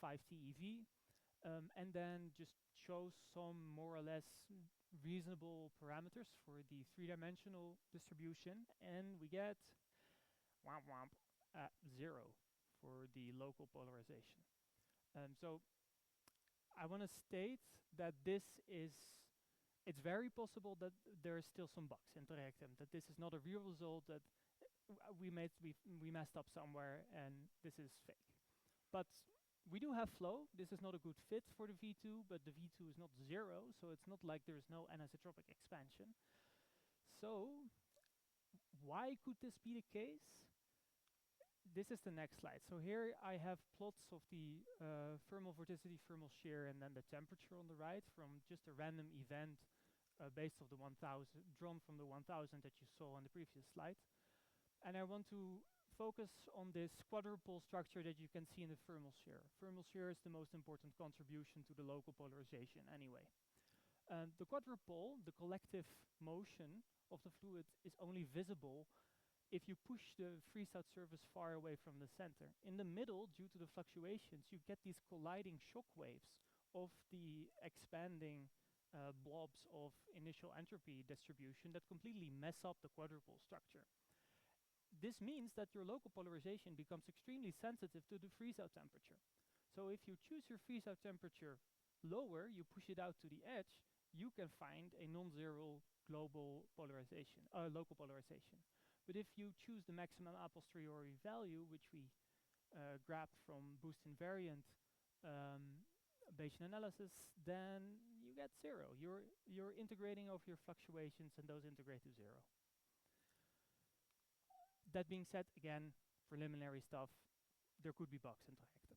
5 TeV, and then just chose some more or less reasonable parameters for the three-dimensional distribution, and we get womp womp 0 for the local polarization. So I want to state that it's very possible that there is still some bugs in Trajectum, that this is not a real result, that we messed up somewhere and this is fake. But we do have flow. This is not a good fit for the V2, but the V2 is not 0, so it's not like there's no anisotropic expansion. So why could this be the case? This is the next slide. So here I have plots of the thermal vorticity, thermal shear, and then the temperature on the right from just a random event based on the 1000, drawn from the 1000 that you saw on the previous slide. And I want to focus on this quadrupole structure that you can see in the thermal shear. Thermal shear is the most important contribution to the local polarization anyway. The quadrupole, the collective motion of the fluid, is only visible if you push the freeze-out surface far away from the center. In the middle, due to the fluctuations, you get these colliding shock waves of the expanding blobs of initial entropy distribution that completely mess up the quadrupole structure. This means that your local polarization becomes extremely sensitive to the freeze-out temperature. So if you choose your freeze-out temperature lower, you push it out to the edge, you can find a non-zero global polarization, local polarization. But if you choose the maximum a posteriori value, which we grabbed from boost invariant Bayesian analysis, then you get 0. You're integrating over your fluctuations, and those integrate to 0. That being said, again, preliminary stuff, there could be bugs in Trajectum.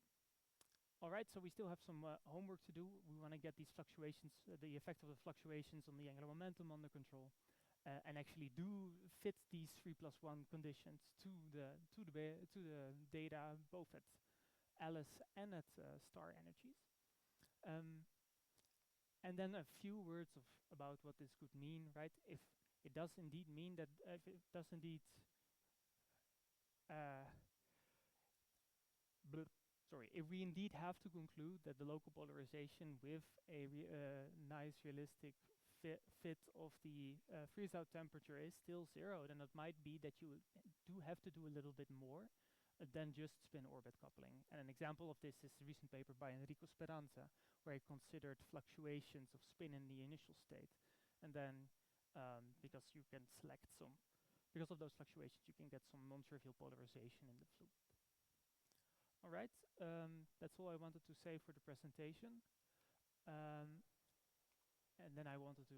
All right, so we still have some homework to do. We want to get these fluctuations, the effect of the fluctuations on the angular momentum under control. And actually do fit these 3+1 conditions to the data, both at Alice and at star energies. And then a few words about what this could mean, right? If it does indeed mean that, if it does indeed, if we indeed have to conclude that the local polarization with a nice realistic fit of the freeze-out temperature is still 0, then it might be that you do have to do a little bit more than just spin-orbit coupling. And an example of this is a recent paper by Enrico Speranza, where he considered fluctuations of spin in the initial state. And then, because you can select some, because of those fluctuations, you can get some non-trivial polarization in the fluid. All right, that's all I wanted to say for the presentation. And then I wanted to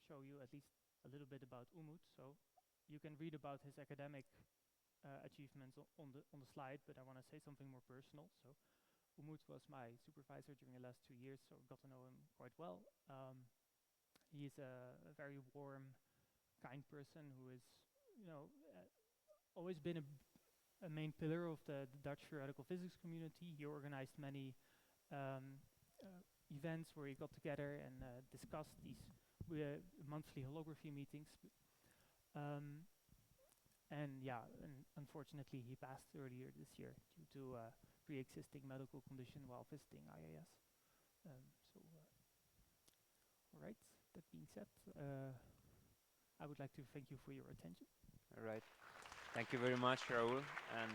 show you at least a little bit about Umut. So you can read about his academic achievements on the slide, but I want to say something more personal. So Umut was my supervisor during the last 2 years, so got to know him quite well. He's a very warm, kind person who is, always been a main pillar of the Dutch theoretical physics community. He organized many events where we got together and discussed these monthly holography meetings. And unfortunately he passed earlier this year due to a pre-existing medical condition while visiting IAS. All right, that being said, I would like to thank you for your attention. All right, thank you very much, Raul. And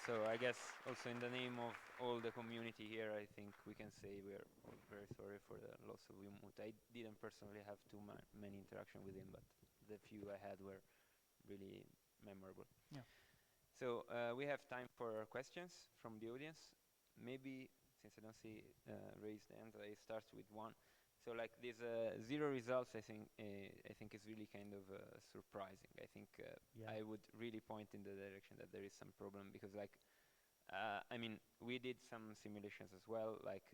so I guess also in the name of all the community here, I think we can say we're all very sorry for the loss of Umut. I didn't personally have too many interaction with him, but the few I had were really memorable. Yeah. So we have time for questions from the audience. Maybe, since I don't see raised hands, I start with one. So like these 0 results, I think is really kind of surprising. I think I would really point in the direction that there is some problem, because like, I mean, we did some simulations as well, like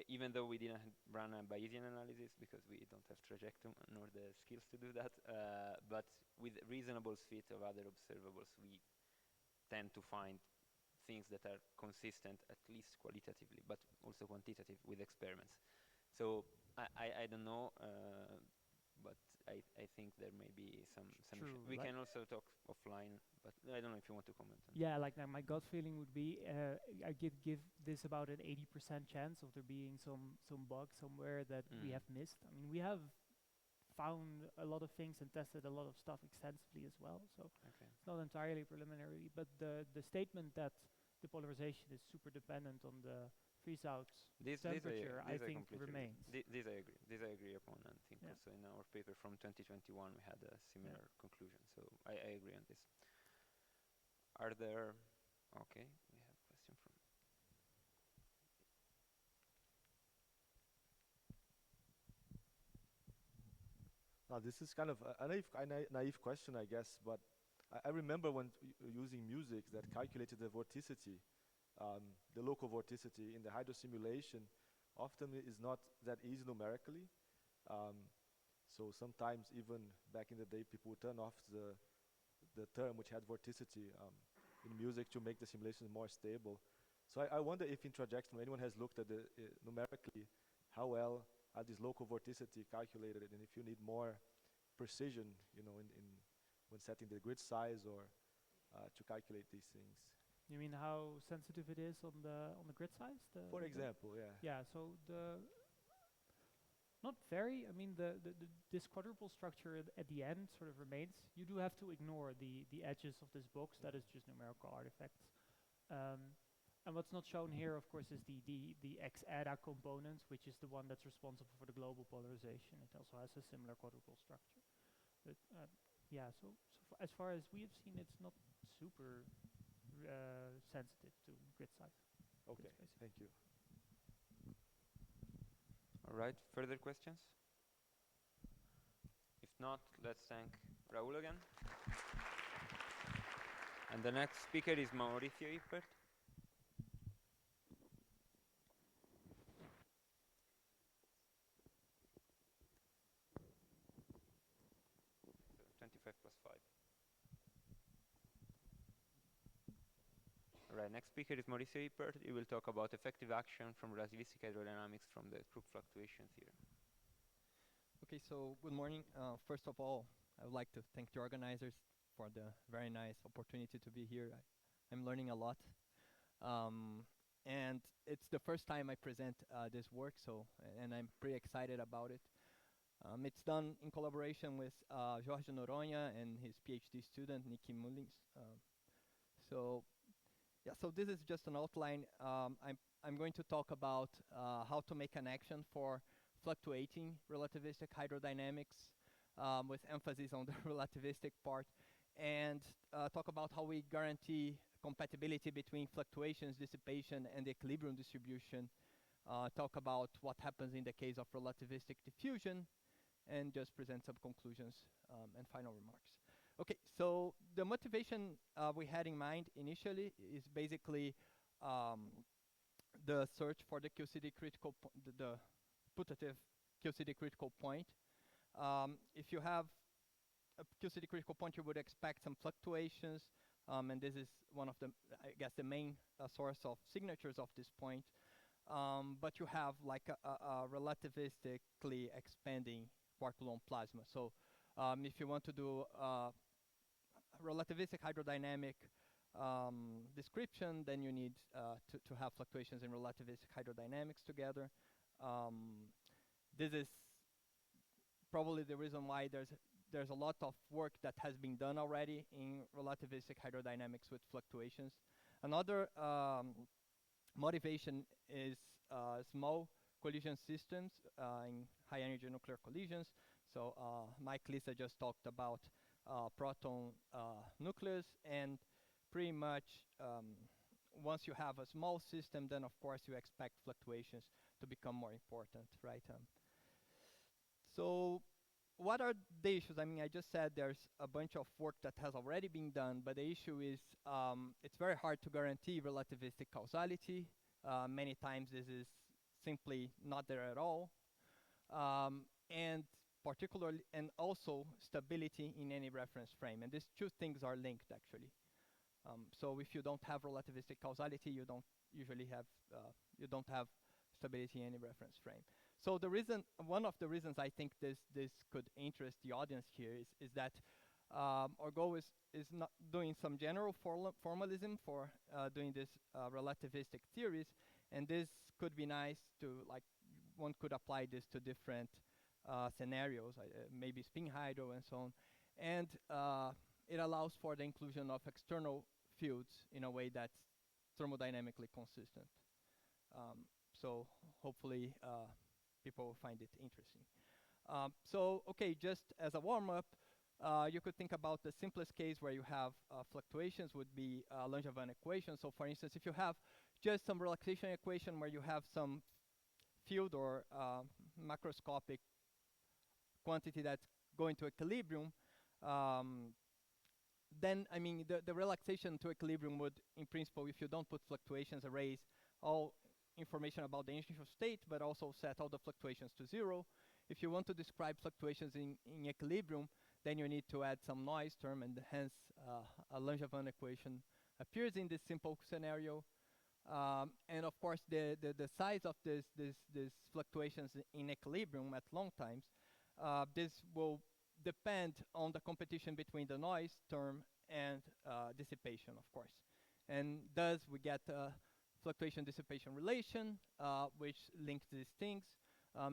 even though we didn't run a Bayesian analysis because we don't have Trajectum nor the skills to do that, but with reasonable fit of other observables, we tend to find things that are consistent, at least qualitatively, but also quantitative with experiments. So I don't know, but I think there may be some issue. We can also talk offline, but I don't know if you want to comment on that. Like my gut feeling would be I give this about an 80% chance of there being some bug somewhere that we have missed. I mean, we have found a lot of things and tested a lot of stuff extensively as well, so it's not entirely preliminary, but the statement that the polarization is super dependent on the freeze-out temperature, I think remains. This I agree upon, and I think also in our paper from 2021 we had a similar conclusion, so I agree on this. Are there, okay, we have a question from Now, this is kind of a naive question, I guess, but I remember when using music that calculated the vorticity, the local vorticity in the hydro simulation, often is not that easy numerically. So sometimes even back in the day, people would turn off the term which had vorticity in music to make the simulation more stable. So I wonder if in Trajectum anyone has looked at the numerically how well are these local vorticity calculated, and if you need more precision, in when setting the grid size or to calculate these things. You mean how sensitive it is on the grid size? For example, yeah. Yeah. So not very. I mean, this quadruple structure at the end sort of remains. You do have to ignore the edges of this box. That is just numerical artifacts. And what's not shown here, of course, is the X-ADA component, which is the one that's responsible for the global polarization. It also has a similar quadruple structure. But so as far as we have seen, it's not super sensitive to grid size. Okay, thank you. All right, further questions? If not, let's thank Raul again. And the next speaker is Mauricio Hippert. So 25 plus 5. Right, next speaker is Mauricio Hippert. He will talk about effective action from relativistic hydrodynamics from the Crooks fluctuation theorem. Okay, so good morning. First of all, I would like to thank the organizers for the very nice opportunity to be here. I'm learning a lot. And it's the first time I present this work, and I'm pretty excited about it. It's done in collaboration with Jorge Noronha and his PhD student, Nicky Mullins. So yeah, so this is just an outline. I'm going to talk about how to make an action for fluctuating relativistic hydrodynamics, with emphasis on the relativistic part, and talk about how we guarantee compatibility between fluctuations, dissipation, and the equilibrium distribution. Talk about what happens in the case of relativistic diffusion, and just present some conclusions and final remarks. Okay, so the motivation we had in mind initially is basically the search for the QCD critical, the putative QCD critical point. If you have a QCD critical point, you would expect some fluctuations, and this is one of the, I guess, the main source of signatures of this point. But you have like a relativistically expanding quark-Coulomb plasma. So if you want to do relativistic hydrodynamic description, then you need to have fluctuations in relativistic hydrodynamics together. This is probably the reason why there's a lot of work that has been done already in relativistic hydrodynamics with fluctuations. Another motivation is small collision systems in high energy nuclear collisions. So Mike Lisa just talked about proton nucleus, and pretty much once you have a small system, then of course you expect fluctuations to become more important, right? So what are the issues? I mean, I just said there's a bunch of work that has already been done, but the issue is it's very hard to guarantee relativistic causality. Many times this is simply not there at all. And particularly, and also stability in any reference frame. And these two things are linked actually. So if you don't have relativistic causality, you don't usually have, you don't have stability in any reference frame. So the reason, one of the reasons I think this could interest the audience here is that our goal is not doing some general formalism for doing this relativistic theories, and this could be nice to, like, one could apply this to different scenarios, maybe spin-hydro and so on, and it allows for the inclusion of external fields in a way that's thermodynamically consistent. So hopefully people will find it interesting. So okay, just as a warm-up, you could think about the simplest case where you have fluctuations would be Langevin equation. So for instance, if you have just some relaxation equation where you have some field or macroscopic quantity that's going to equilibrium, then, I mean, the relaxation to equilibrium would, in principle, if you don't put fluctuations, erase all information about the initial state, but also set all the fluctuations to 0. If you want to describe fluctuations in equilibrium, then you need to add some noise term, and hence a Langevin equation appears in this simple scenario. And of course, the size of these fluctuations in equilibrium at long times, this will depend on the competition between the noise term and dissipation, of course. And thus, we get a fluctuation dissipation relation, which links these things.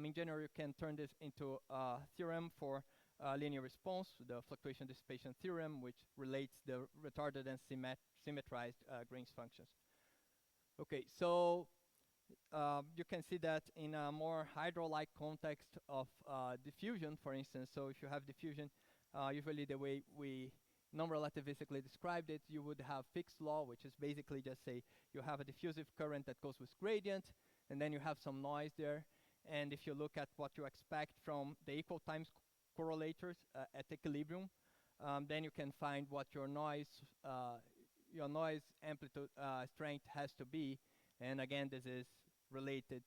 In general, you can turn this into a theorem for linear response, the fluctuation dissipation theorem, which relates the retarded and symmetrized Green's functions. Okay, so you can see that in a more hydro-like context of diffusion, for instance. So if you have diffusion, usually the way we non-relativistically described it, you would have fixed law, which is basically just say you have a diffusive current that goes with gradient, and then you have some noise there. And if you look at what you expect from the equal times correlators at equilibrium, then you can find what your noise amplitude strength has to be. And again, this is related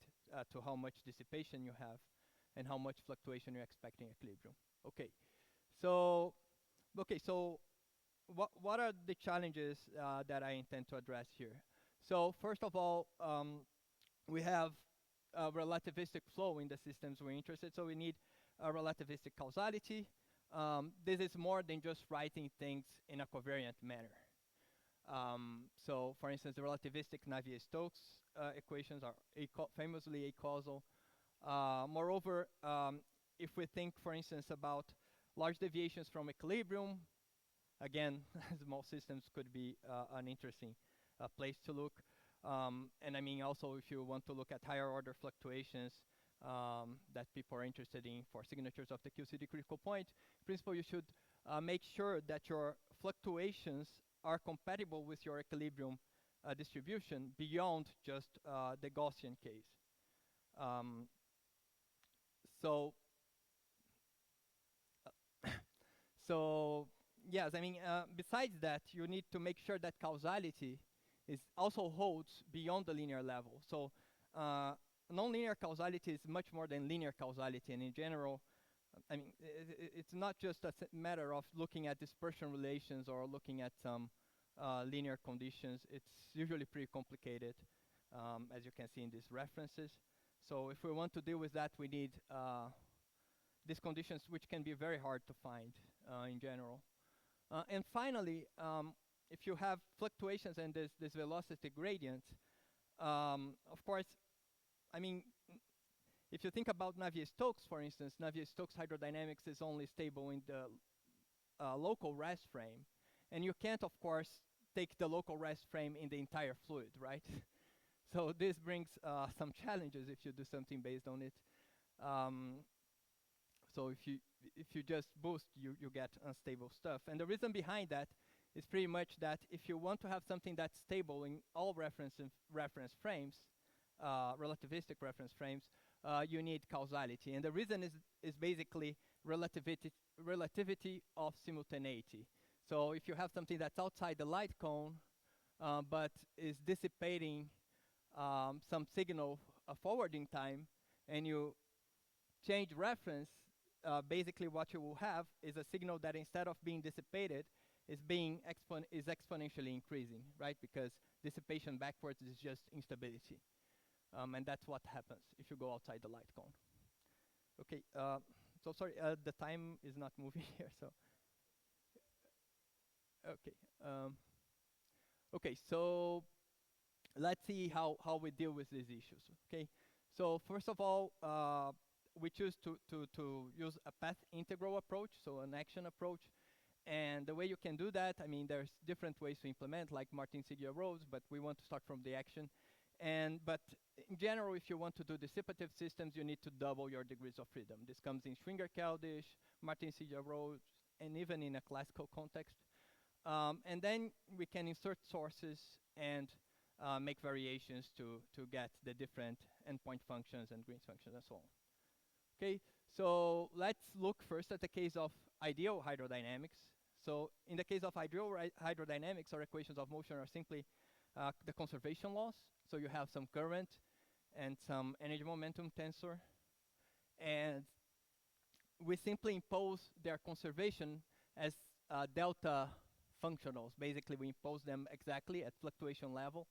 to how much dissipation you have and how much fluctuation you expect in equilibrium. Okay, so what are the challenges that I intend to address here? So first of all, we have a relativistic flow in the systems we're interested, so we need a relativistic causality. This is more than just writing things in a covariant manner. So for instance, the relativistic Navier-Stokes equations are famously acausal. Moreover, if we think, for instance, about large deviations from equilibrium, again, small systems could be an interesting place to look. And I mean, also, if you want to look at higher order fluctuations that people are interested in for signatures of the QCD critical point, in principle, you should make sure that your fluctuations are compatible with your equilibrium distribution beyond just the Gaussian case. So, so yes, I mean, besides that, you need to make sure that causality is also holds beyond the linear level. So, nonlinear causality is much more than linear causality, and in general, I mean, it's not just a matter of looking at dispersion relations or looking at some linear conditions. It's usually pretty complicated, as you can see in these references. So if we want to deal with that, we need these conditions, which can be very hard to find in general. And finally, if you have fluctuations and this velocity gradient, of course, I mean, if you think about Navier-Stokes, for instance, Navier-Stokes hydrodynamics is only stable in the local rest frame. And you can't, of course, take the local rest frame in the entire fluid, right? So this brings some challenges if you do something based on it. So if you just boost, you get unstable stuff. And the reason behind that is pretty much that if you want to have something that's stable in all reference frames, relativistic reference frames, you need causality. And the reason is basically relativity of simultaneity. So if you have something that's outside the light cone, but is dissipating some signal forward in time, and you change reference, basically what you will have is a signal that instead of being dissipated, is exponentially increasing, right? Because dissipation backwards is just instability. And that's what happens if you go outside the light cone. Okay, so sorry, the time is not moving here, so. Okay, okay, so let's see how we deal with these issues, okay? So first of all, we choose to use a path integral approach, so an action approach. And the way you can do that, I mean, there's different ways to implement, like Martin-Sigia roads, but we want to start from the action. But in general, if you want to do dissipative systems, you need to double your degrees of freedom. This comes in Schwinger-Keldysh, Martin-Sigia roads, and even in a classical context. And then we can insert sources and make variations to get the different endpoint functions and Green's functions and so on. Okay, so let's look first at the case of ideal hydrodynamics. So in the case of ideal hydrodynamics, our equations of motion are simply the conservation laws. So you have some current and some energy momentum tensor. And we simply impose their conservation as delta functionals. Basically, we impose them exactly at fluctuation level.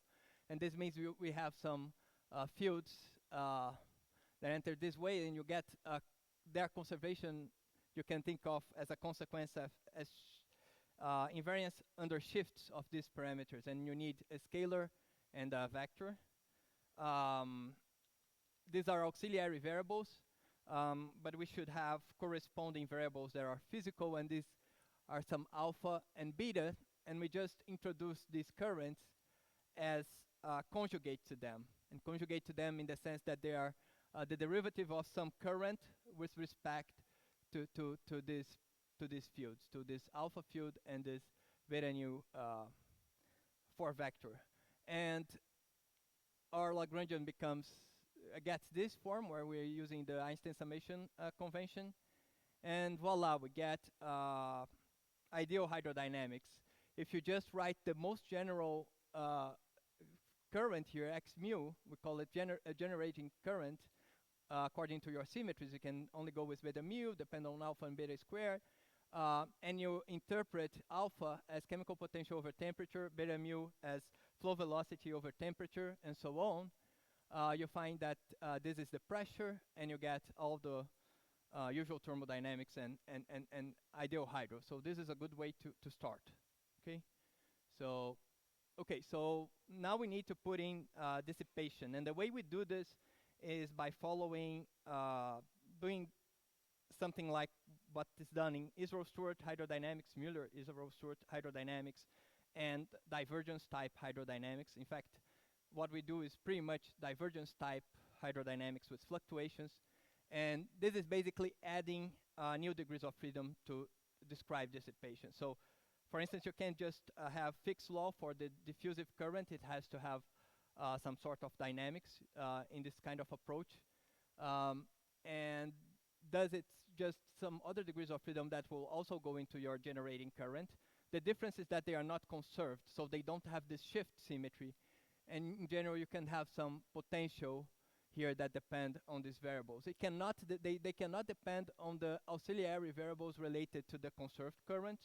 And this means we have some fields that enter this way, and you get their conservation you can think of as a consequence of as invariance under shifts of these parameters. And you need a scalar and a vector. These are auxiliary variables, but we should have corresponding variables that are physical, and these are some alpha and beta, and we just introduce these currents as conjugate to them, and conjugate to them in the sense that they are the derivative of some current with respect to these fields, to this alpha field and this beta nu 4 vector. And our Lagrangian gets this form where we're using the Einstein summation convention, and voila, we get ideal hydrodynamics. If you just write the most general current here, x mu, we call it a generating current, according to your symmetries. You can only go with beta mu, depend on alpha and beta squared, and you interpret alpha as chemical potential over temperature, beta mu as flow velocity over temperature, and so on. You find that this is the pressure, and you get all the usual thermodynamics and ideal hydro. So this is a good way to start, okay? So, okay, so now we need to put in dissipation. And the way we do this is by following, doing something like what is done in Israel-Stewart hydrodynamics, Mueller Israel-Stewart hydrodynamics, and divergence type hydrodynamics. In fact, what we do is pretty much divergence type hydrodynamics with fluctuations, and this is basically adding new degrees of freedom to describe dissipation. So, for instance, you can't just have fixed law for the diffusive current. It has to have some sort of dynamics in this kind of approach. And does it just some other degrees of freedom that will also go into your generating current. The difference is that they are not conserved, so they don't have this shift symmetry. And in general, you can have some potential here that depend on these variables. It cannot, they cannot depend on the auxiliary variables related to the conserved current,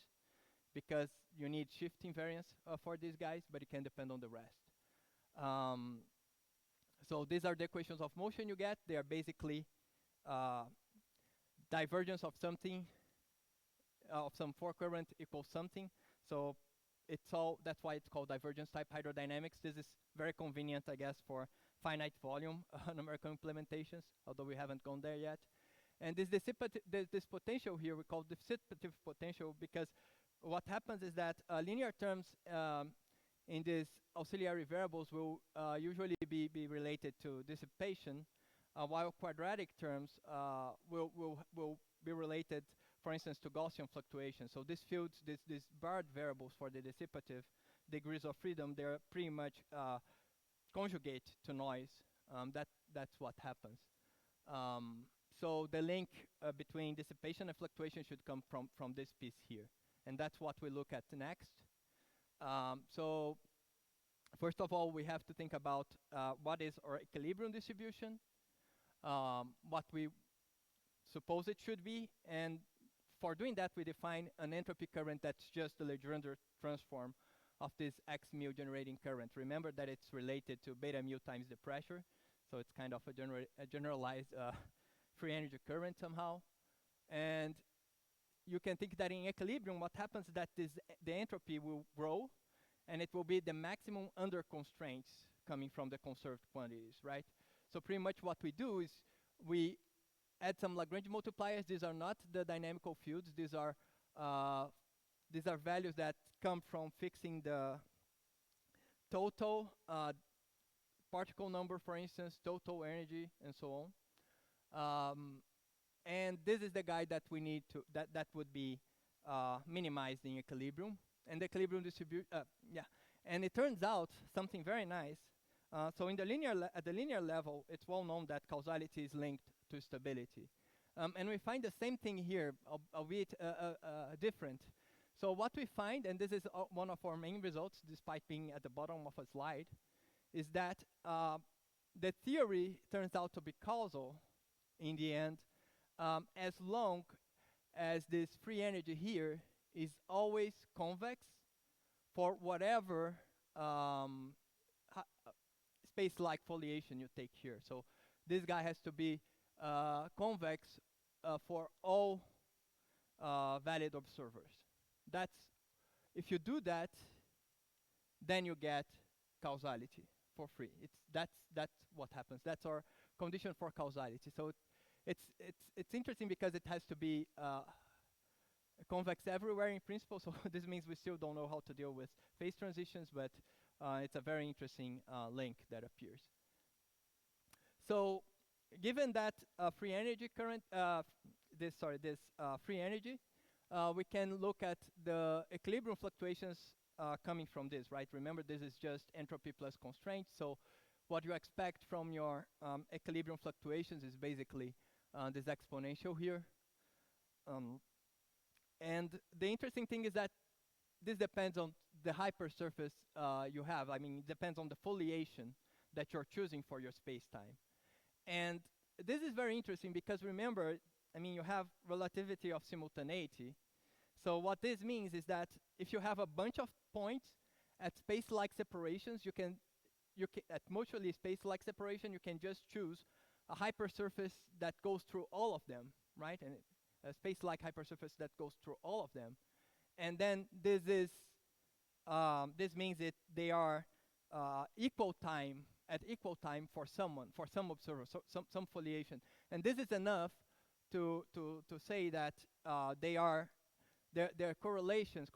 because you need shift invariance for these guys, but it can depend on the rest. So these are the equations of motion you get. They are basically divergence of something, of some forecurrent equals something. So it's all, that's why it's called divergence type hydrodynamics. This is very convenient, I guess, for finite volume numerical implementations, although we haven't gone there yet. And this this potential here, we call dissipative potential, because what happens is that linear terms in these auxiliary variables will usually be related to dissipation, while quadratic terms will be related, for instance, to Gaussian fluctuation. So these fields, these barred variables for the dissipative degrees of freedom, they're pretty much conjugate to noise. That's what happens. So the link between dissipation and fluctuation should come from this piece here. And that's what we look at next. So first of all, we have to think about what is our equilibrium distribution, what we suppose it should be, and for doing that, we define an entropy current that's just the Legendre transform of this x mu generating current. Remember that it's related to beta mu times the pressure, so it's kind of a generalized free energy current somehow. And you can think that in equilibrium, what happens is that the entropy will grow, and it will be the maximum under constraints coming from the conserved quantities, right? So pretty much what we do is we add some Lagrange multipliers. These are not the dynamical fields. These are values that come from fixing the total particle number, for instance, total energy, and so on. And this is the guy that we need to, that would be minimized in equilibrium. And the equilibrium distribute, and it turns out something very nice. So in the at the linear level, it's well known that causality is linked to stability. And we find the same thing here, albeit different. So what we find, and this is one of our main results, despite being at the bottom of a slide, is that the theory turns out to be causal in the end, as long as this free energy here is always convex for whatever space-like foliation you take here. So this guy has to be convex for all valid observers. That's, if you do that, then you get causality for free. That's what happens. That's our condition for causality. So it's interesting because it has to be convex everywhere in principle. So this means we still don't know how to deal with phase transitions, but it's a very interesting link that appears. So given that free energy current, this free energy, we can look at the equilibrium fluctuations coming from this, right? Remember, this is just entropy plus constraints. So what you expect from your equilibrium fluctuations is basically this exponential here. And the interesting thing is that this depends on the hypersurface you have. I mean, it depends on the foliation that you're choosing for your space-time. And this is very interesting because remember, I mean, you have relativity of simultaneity. So what this means is that if you have a bunch of points at space-like separations, you can at mutually space-like separation, you can just choose a hypersurface that goes through all of them, right? And a space-like hypersurface that goes through all of them. And then this is this means that they are equal time at equal time for someone, for some observer, so some foliation. And this is enough to say that their correlations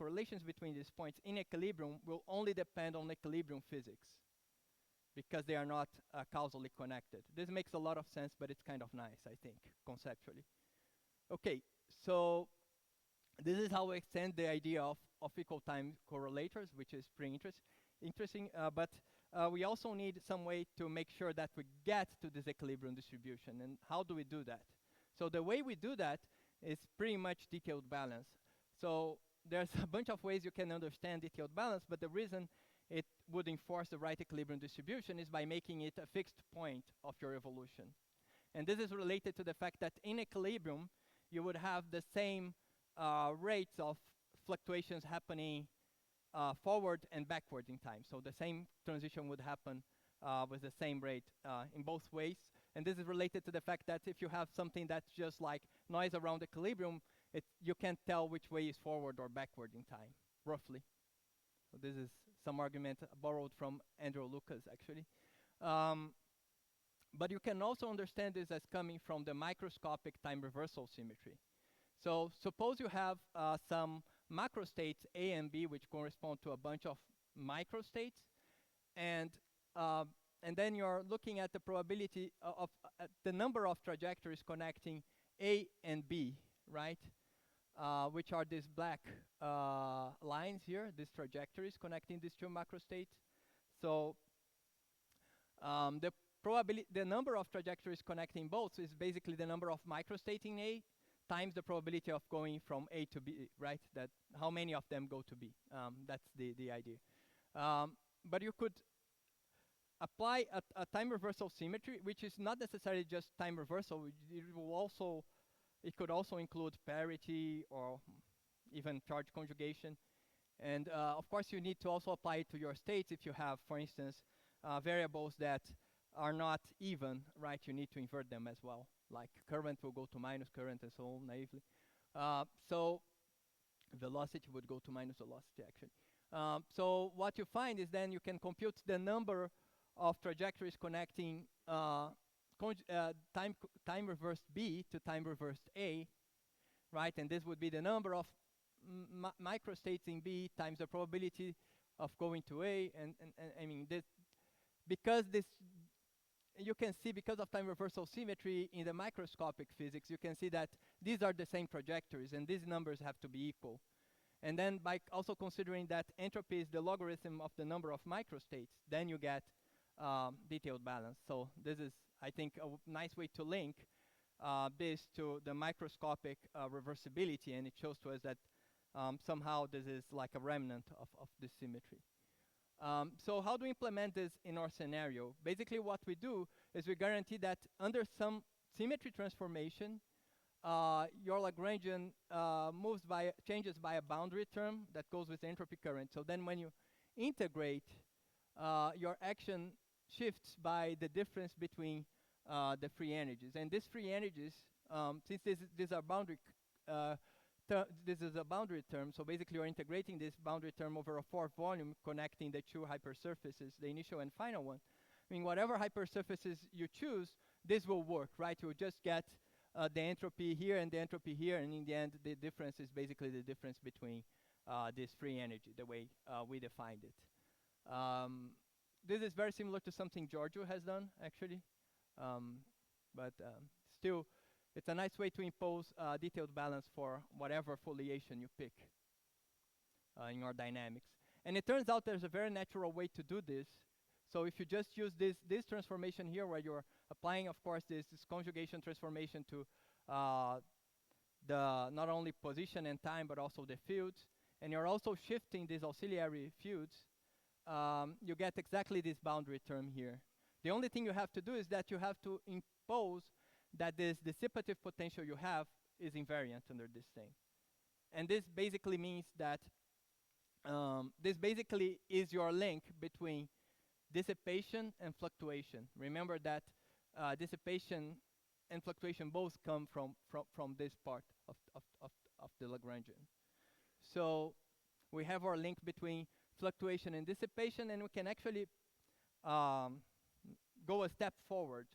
between these points in equilibrium will only depend on equilibrium physics, because they are not causally connected. This makes a lot of sense, but it's kind of nice, I think, conceptually. Okay, so this is how we extend the idea of equal time correlators, which is pretty interesting. But we also need some way to make sure that we get to this equilibrium distribution. And how do we do that? So the way we do that is pretty much detailed balance. So there's a bunch of ways you can understand detailed balance, but the reason it would enforce the right equilibrium distribution is by making it a fixed point of your evolution. And this is related to the fact that in equilibrium, you would have the same rates of fluctuations happening forward and backward in time. So the same transition would happen with the same rate in both ways. And this is related to the fact that if you have something that's just like noise around equilibrium, you can't tell which way is forward or backward in time, roughly. So this is some argument borrowed from Andrew Lucas, actually. But you can also understand this as coming from the microscopic time reversal symmetry. So suppose you have some macro states A and B, which correspond to a bunch of microstates, and then you're looking at the probability of the number of trajectories connecting A and B, right? Which are these black lines here, these trajectories connecting these two macrostates. So the number of trajectories connecting both is basically the number of microstates in A times the probability of going from A to B, right? That how many of them go to B. That's the idea. But you could apply a time reversal symmetry, which is not necessarily just time reversal. It could also include parity or even charge conjugation. And of course, you need to also apply it to your states. If you have, for instance, variables that are not even, right, you need to invert them as well. Like current will go to minus current and so on, naively. So velocity would go to minus velocity, actually. So what you find is then you can compute the number of trajectories connecting time reversed B to time reversed A, right? And this would be the number of microstates in B times the probability of going to A. And I mean, you can see, because of time reversal symmetry in the microscopic physics, you can see that these are the same trajectories, and these numbers have to be equal. And then by also considering that entropy is the logarithm of the number of microstates, then you get detailed balance. So this is, I think, a nice way to link this to the microscopic reversibility, and it shows to us that somehow this is like a remnant of this symmetry. So how do we implement this in our scenario? Basically what we do is we guarantee that under some symmetry transformation, your Lagrangian changes by a boundary term that goes with entropy current. So then when you integrate, your action shifts by the difference between the free energies. And these free energies, since these are boundary this is a boundary term, so basically you're integrating this boundary term over a fourth volume connecting the two hypersurfaces, the initial and final one. I mean, whatever hypersurfaces you choose, this will work, right? You'll just get the entropy here and the entropy here, and in the end, the difference is basically the difference between this free energy, the way we defined it. This is very similar to something Giorgio has done, actually, but still, it's a nice way to impose detailed balance for whatever foliation you pick in your dynamics. And it turns out there's a very natural way to do this. So if you just use this transformation here, where you're applying, of course, this conjugation transformation to the not only position and time, but also the fields, and you're also shifting these auxiliary fields, you get exactly this boundary term here. The only thing you have to do is that you have to impose that this dissipative potential you have is invariant under this thing. And this basically means that this basically is your link between dissipation and fluctuation. Remember that dissipation and fluctuation both come from this part of the Lagrangian. So we have our link between fluctuation and dissipation, and we can actually go a step forward.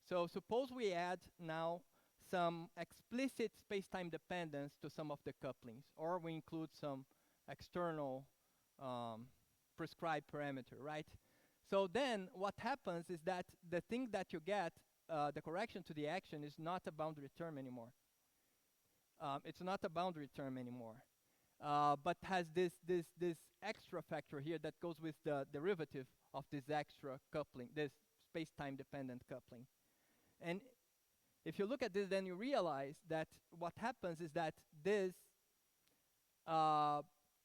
So suppose we add now some explicit space-time dependence to some of the couplings, or we include some external prescribed parameter, right? So then what happens is that the thing that you get, the correction to the action, is not a boundary term anymore. It's not a boundary term anymore, but has this extra factor here that goes with the derivative of this extra coupling, this space-time dependent coupling. And if you look at this, then you realize that what happens is that this,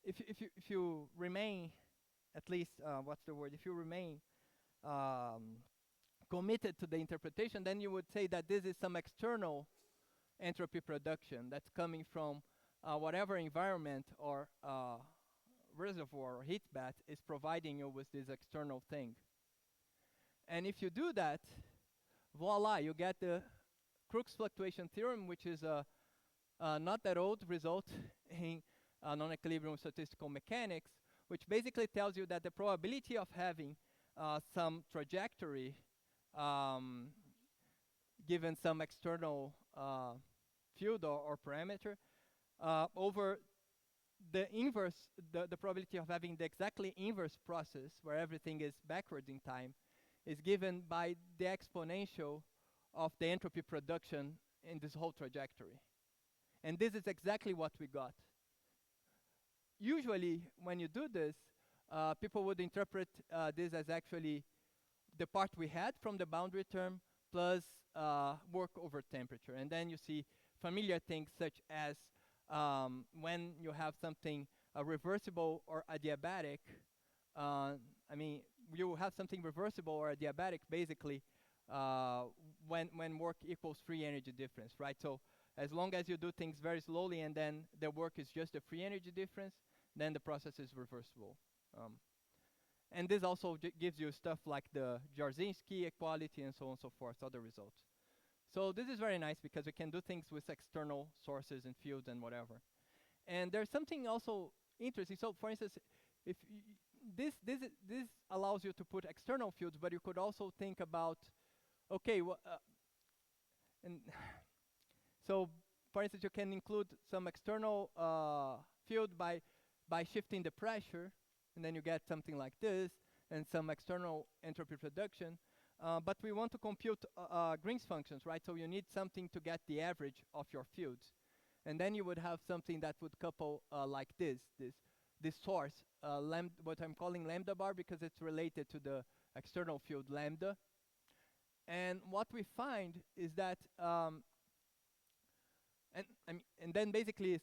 if you remain, at least, what's the word? If you remain committed to the interpretation, then you would say that this is some external entropy production that's coming from whatever environment or reservoir or heat bath is providing you with this external thing. And if you do that, voila, you get the Crooks fluctuation theorem, which is a not that old result in non-equilibrium statistical mechanics, which basically tells you that the probability of having some trajectory given some external field or parameter over the inverse, the probability of having the exactly inverse process where everything is backwards in time is given by the exponential of the entropy production in this whole trajectory. And this is exactly what we got. Usually, when you do this, people would interpret this as actually the part we had from the boundary term plus work over temperature. And then you see familiar things such as when you have something reversible or adiabatic, I mean, you have something reversible or adiabatic basically when work equals free energy difference, right? So as long as you do things very slowly and then the work is just a free energy difference, then the process is reversible. And this also gives you stuff like the Jarzynski equality and so on and so forth, other results. So this is very nice because we can do things with external sources and fields and whatever. And there's something also interesting. So for instance, if this allows you to put external fields, but you could also think about, okay, and so for instance, you can include some external field by shifting the pressure, and then you get something like this, and some external entropy production. But we want to compute Green's functions, right? So you need something to get the average of your fields. And then you would have something that would couple like this source, what I'm calling lambda bar, because it's related to the external field lambda. And what we find is that, and then basically,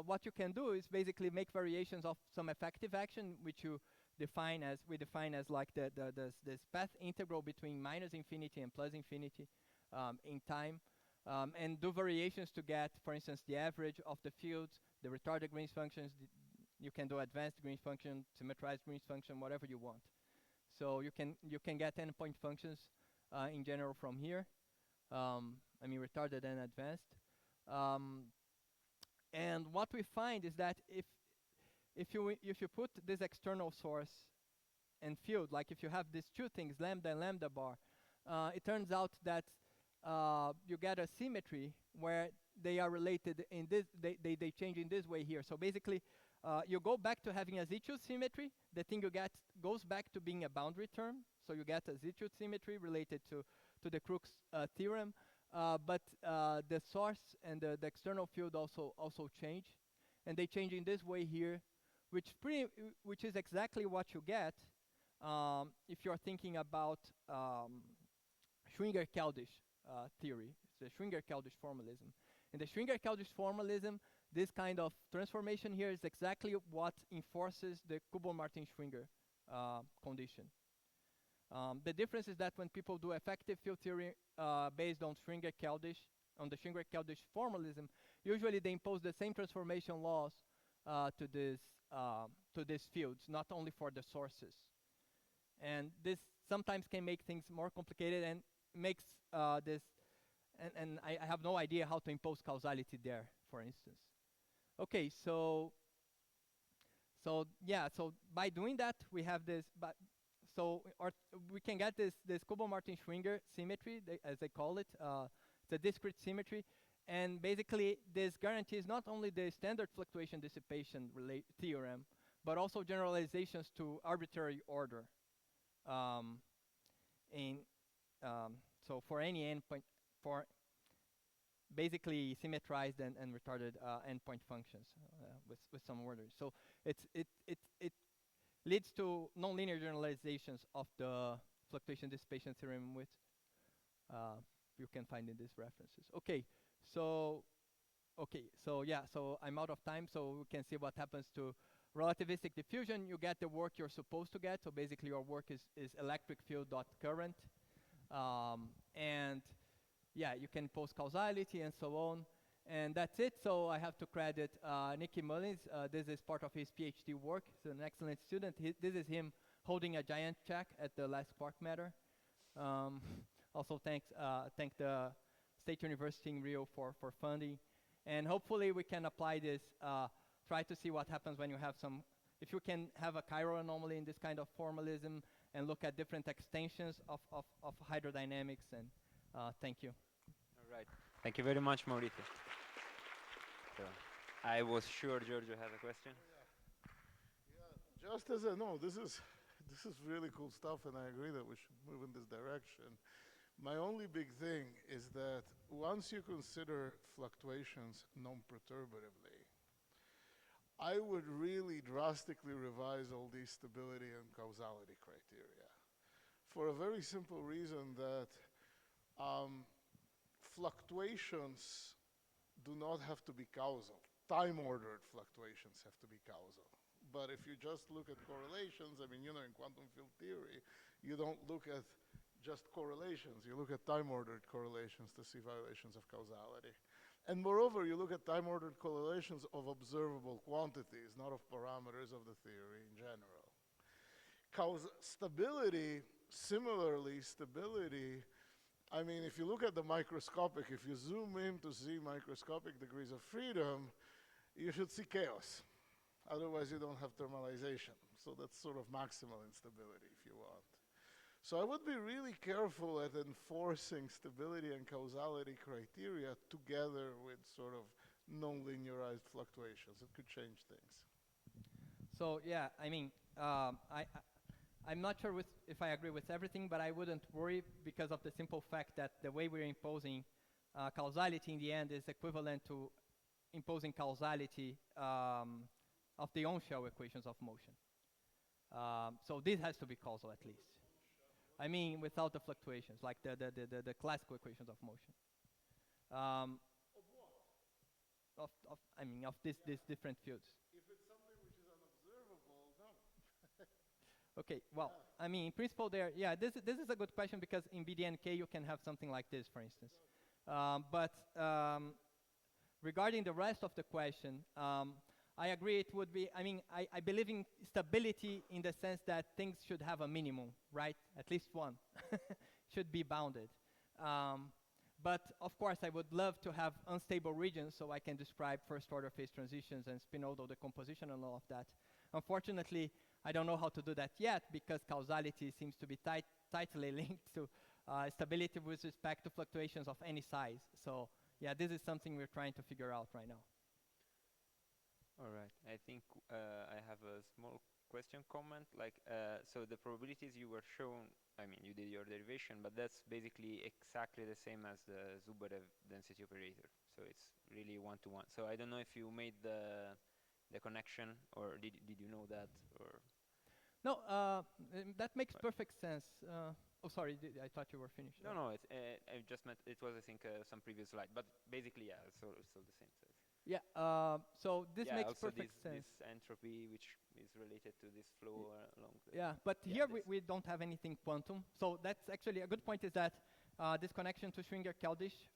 what you can do is basically make variations of some effective action, which we define as like this path integral between minus infinity and plus infinity in time, and do variations to get, for instance, the average of the fields, the retarded Green's functions. You can do advanced Green's function, symmetrized Green's function, whatever you want. So you can get endpoint functions in general from here. I mean retarded and advanced. And what we find is that if you put this external source and field, like if you have these two things, lambda and lambda bar, it turns out that you get a symmetry where they are related in this, they change in this way here. So basically, you go back to having a Z2 symmetry. The thing you get goes back to being a boundary term. So you get a Z2 symmetry related to the Crooks theorem. But the source and the external field also change, and they change in this way here, which is exactly what you get if you're thinking about Schwinger-Keldysh theory. It's the Schwinger-Keldysh formalism. In the Schwinger-Keldysh formalism, this kind of transformation here is exactly what enforces the Kubo-Martin-Schwinger condition. The difference is that when people do effective field theory based on Schwinger-Keldysh, on the Schwinger-Keldysh formalism, usually they impose the same transformation laws to these fields, not only for the sources. And this sometimes can make things more complicated and makes this, and I have no idea how to impose causality there, for instance. Okay, so yeah, so by doing that, we have this, so we can get this Kubo-Martin-Schwinger symmetry, as they call it. It's a discrete symmetry, And basically, this guarantees not only the standard fluctuation dissipation theorem, but also generalizations to arbitrary order. Um, in, so for any endpoint, for basically symmetrized and retarded endpoint functions with some orders. So it leads to nonlinear generalizations of the fluctuation dissipation theorem, which you can find in these references. So yeah, so I'm out of time, so we can see what happens to relativistic diffusion. You get the work you're supposed to get, so basically your work is electric field dot current. And yeah, you can post causality and so on. And that's it. So I have to credit Nicky Mullins. This is part of his PhD work. He's an excellent student. This is him holding a giant check at the last quark matter. Also thank the State University in Rio for funding. And hopefully we can apply this, try to see what happens when you have if you can have a chiral anomaly in this kind of formalism and look at different extensions of hydrodynamics. And thank you. All right. Thank you very much, Mauricio. So I was sure Giorgio had a question. Yeah, just as a no, this is really cool stuff, and I agree that we should move in this direction. My only big thing is that once you consider fluctuations non-perturbatively, I would really drastically revise all these stability and causality criteria for a very simple reason that fluctuations do not have to be causal. Time-ordered fluctuations have to be causal. But if you just look at correlations, I mean, you know, in quantum field theory, you don't look at just correlations. You look at time-ordered correlations to see violations of causality. And moreover, you look at time-ordered correlations of observable quantities, not of parameters of the theory in general. Stability, similarly, stability, I mean, if you look at the microscopic, if you zoom in to see microscopic degrees of freedom, you should see chaos. Otherwise, you don't have thermalization. So that's sort of maximal instability, if you want. So I would be really careful at enforcing stability and causality criteria together with sort of non-linearized fluctuations. It could change things. So yeah, I mean, I'm not sure if I agree with everything, but I wouldn't worry because of the simple fact that the way we're imposing causality in the end is equivalent to imposing causality of the on-shell equations of motion. So this has to be causal at least. I mean, without the fluctuations, like the classical equations of motion. Of what? Of these different fields. If it's something which is unobservable, no. Okay, well, yeah. I mean, in principle this is a good question because in BDNK you can have something like this, for instance. But regarding the rest of the question, I agree it would be, I believe in stability in the sense that things should have a minimum, right? At least one should be bounded. But of course I would love to have unstable regions so I can describe first order phase transitions and spin-hydro decomposition and all of that. Unfortunately, I don't know how to do that yet because causality seems to be tightly linked to stability with respect to fluctuations of any size. So yeah, this is something we're trying to figure out right now. All right, I think I have a small question comment. Like, so the probabilities you were shown, I mean, you did your derivation, but that's basically exactly the same as the Zuberev density operator. So it's really one-to-one. So I don't know if you made the connection, or did you know that, or? No, that makes perfect sense. Oh, sorry, I thought you were finished. No, it's, I just meant it was, I think, some previous slide, but basically, yeah, so the same. So yeah, so this makes also perfect sense. This entropy, which is related to this flow along the... Yeah, but here we don't have anything quantum. So that's actually a good point is that this connection to Schwinger-Keldysh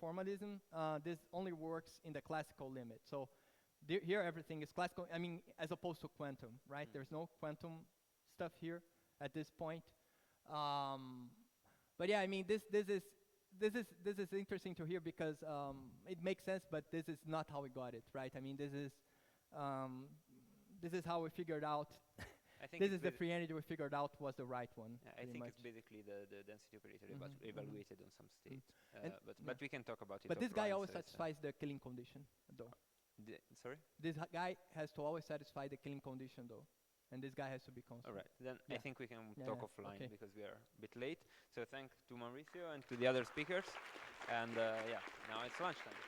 formalism, this only works in the classical limit. So here everything is classical, I mean, as opposed to quantum, right? There's no quantum stuff here at this point. But yeah, I mean, this is interesting to hear because it makes sense, but this is not how we got it, right? I mean, this is how we figured out I think this it's is the free energy we figured out was the right one. yeah, I pretty think much. it's basically the density operator Mhm, evaluated on some state. And- But we can talk about it. But this guy offline, always so it's, satisfies the killing condition, though. sorry. This guy has to always satisfy the killing condition, though, and this guy has to be constant. All right, then I Yeah. think we can Yeah, talk yeah, offline okay. because we are a bit late. So thank to Mauricio and to the other speakers. And yeah, now it's lunchtime.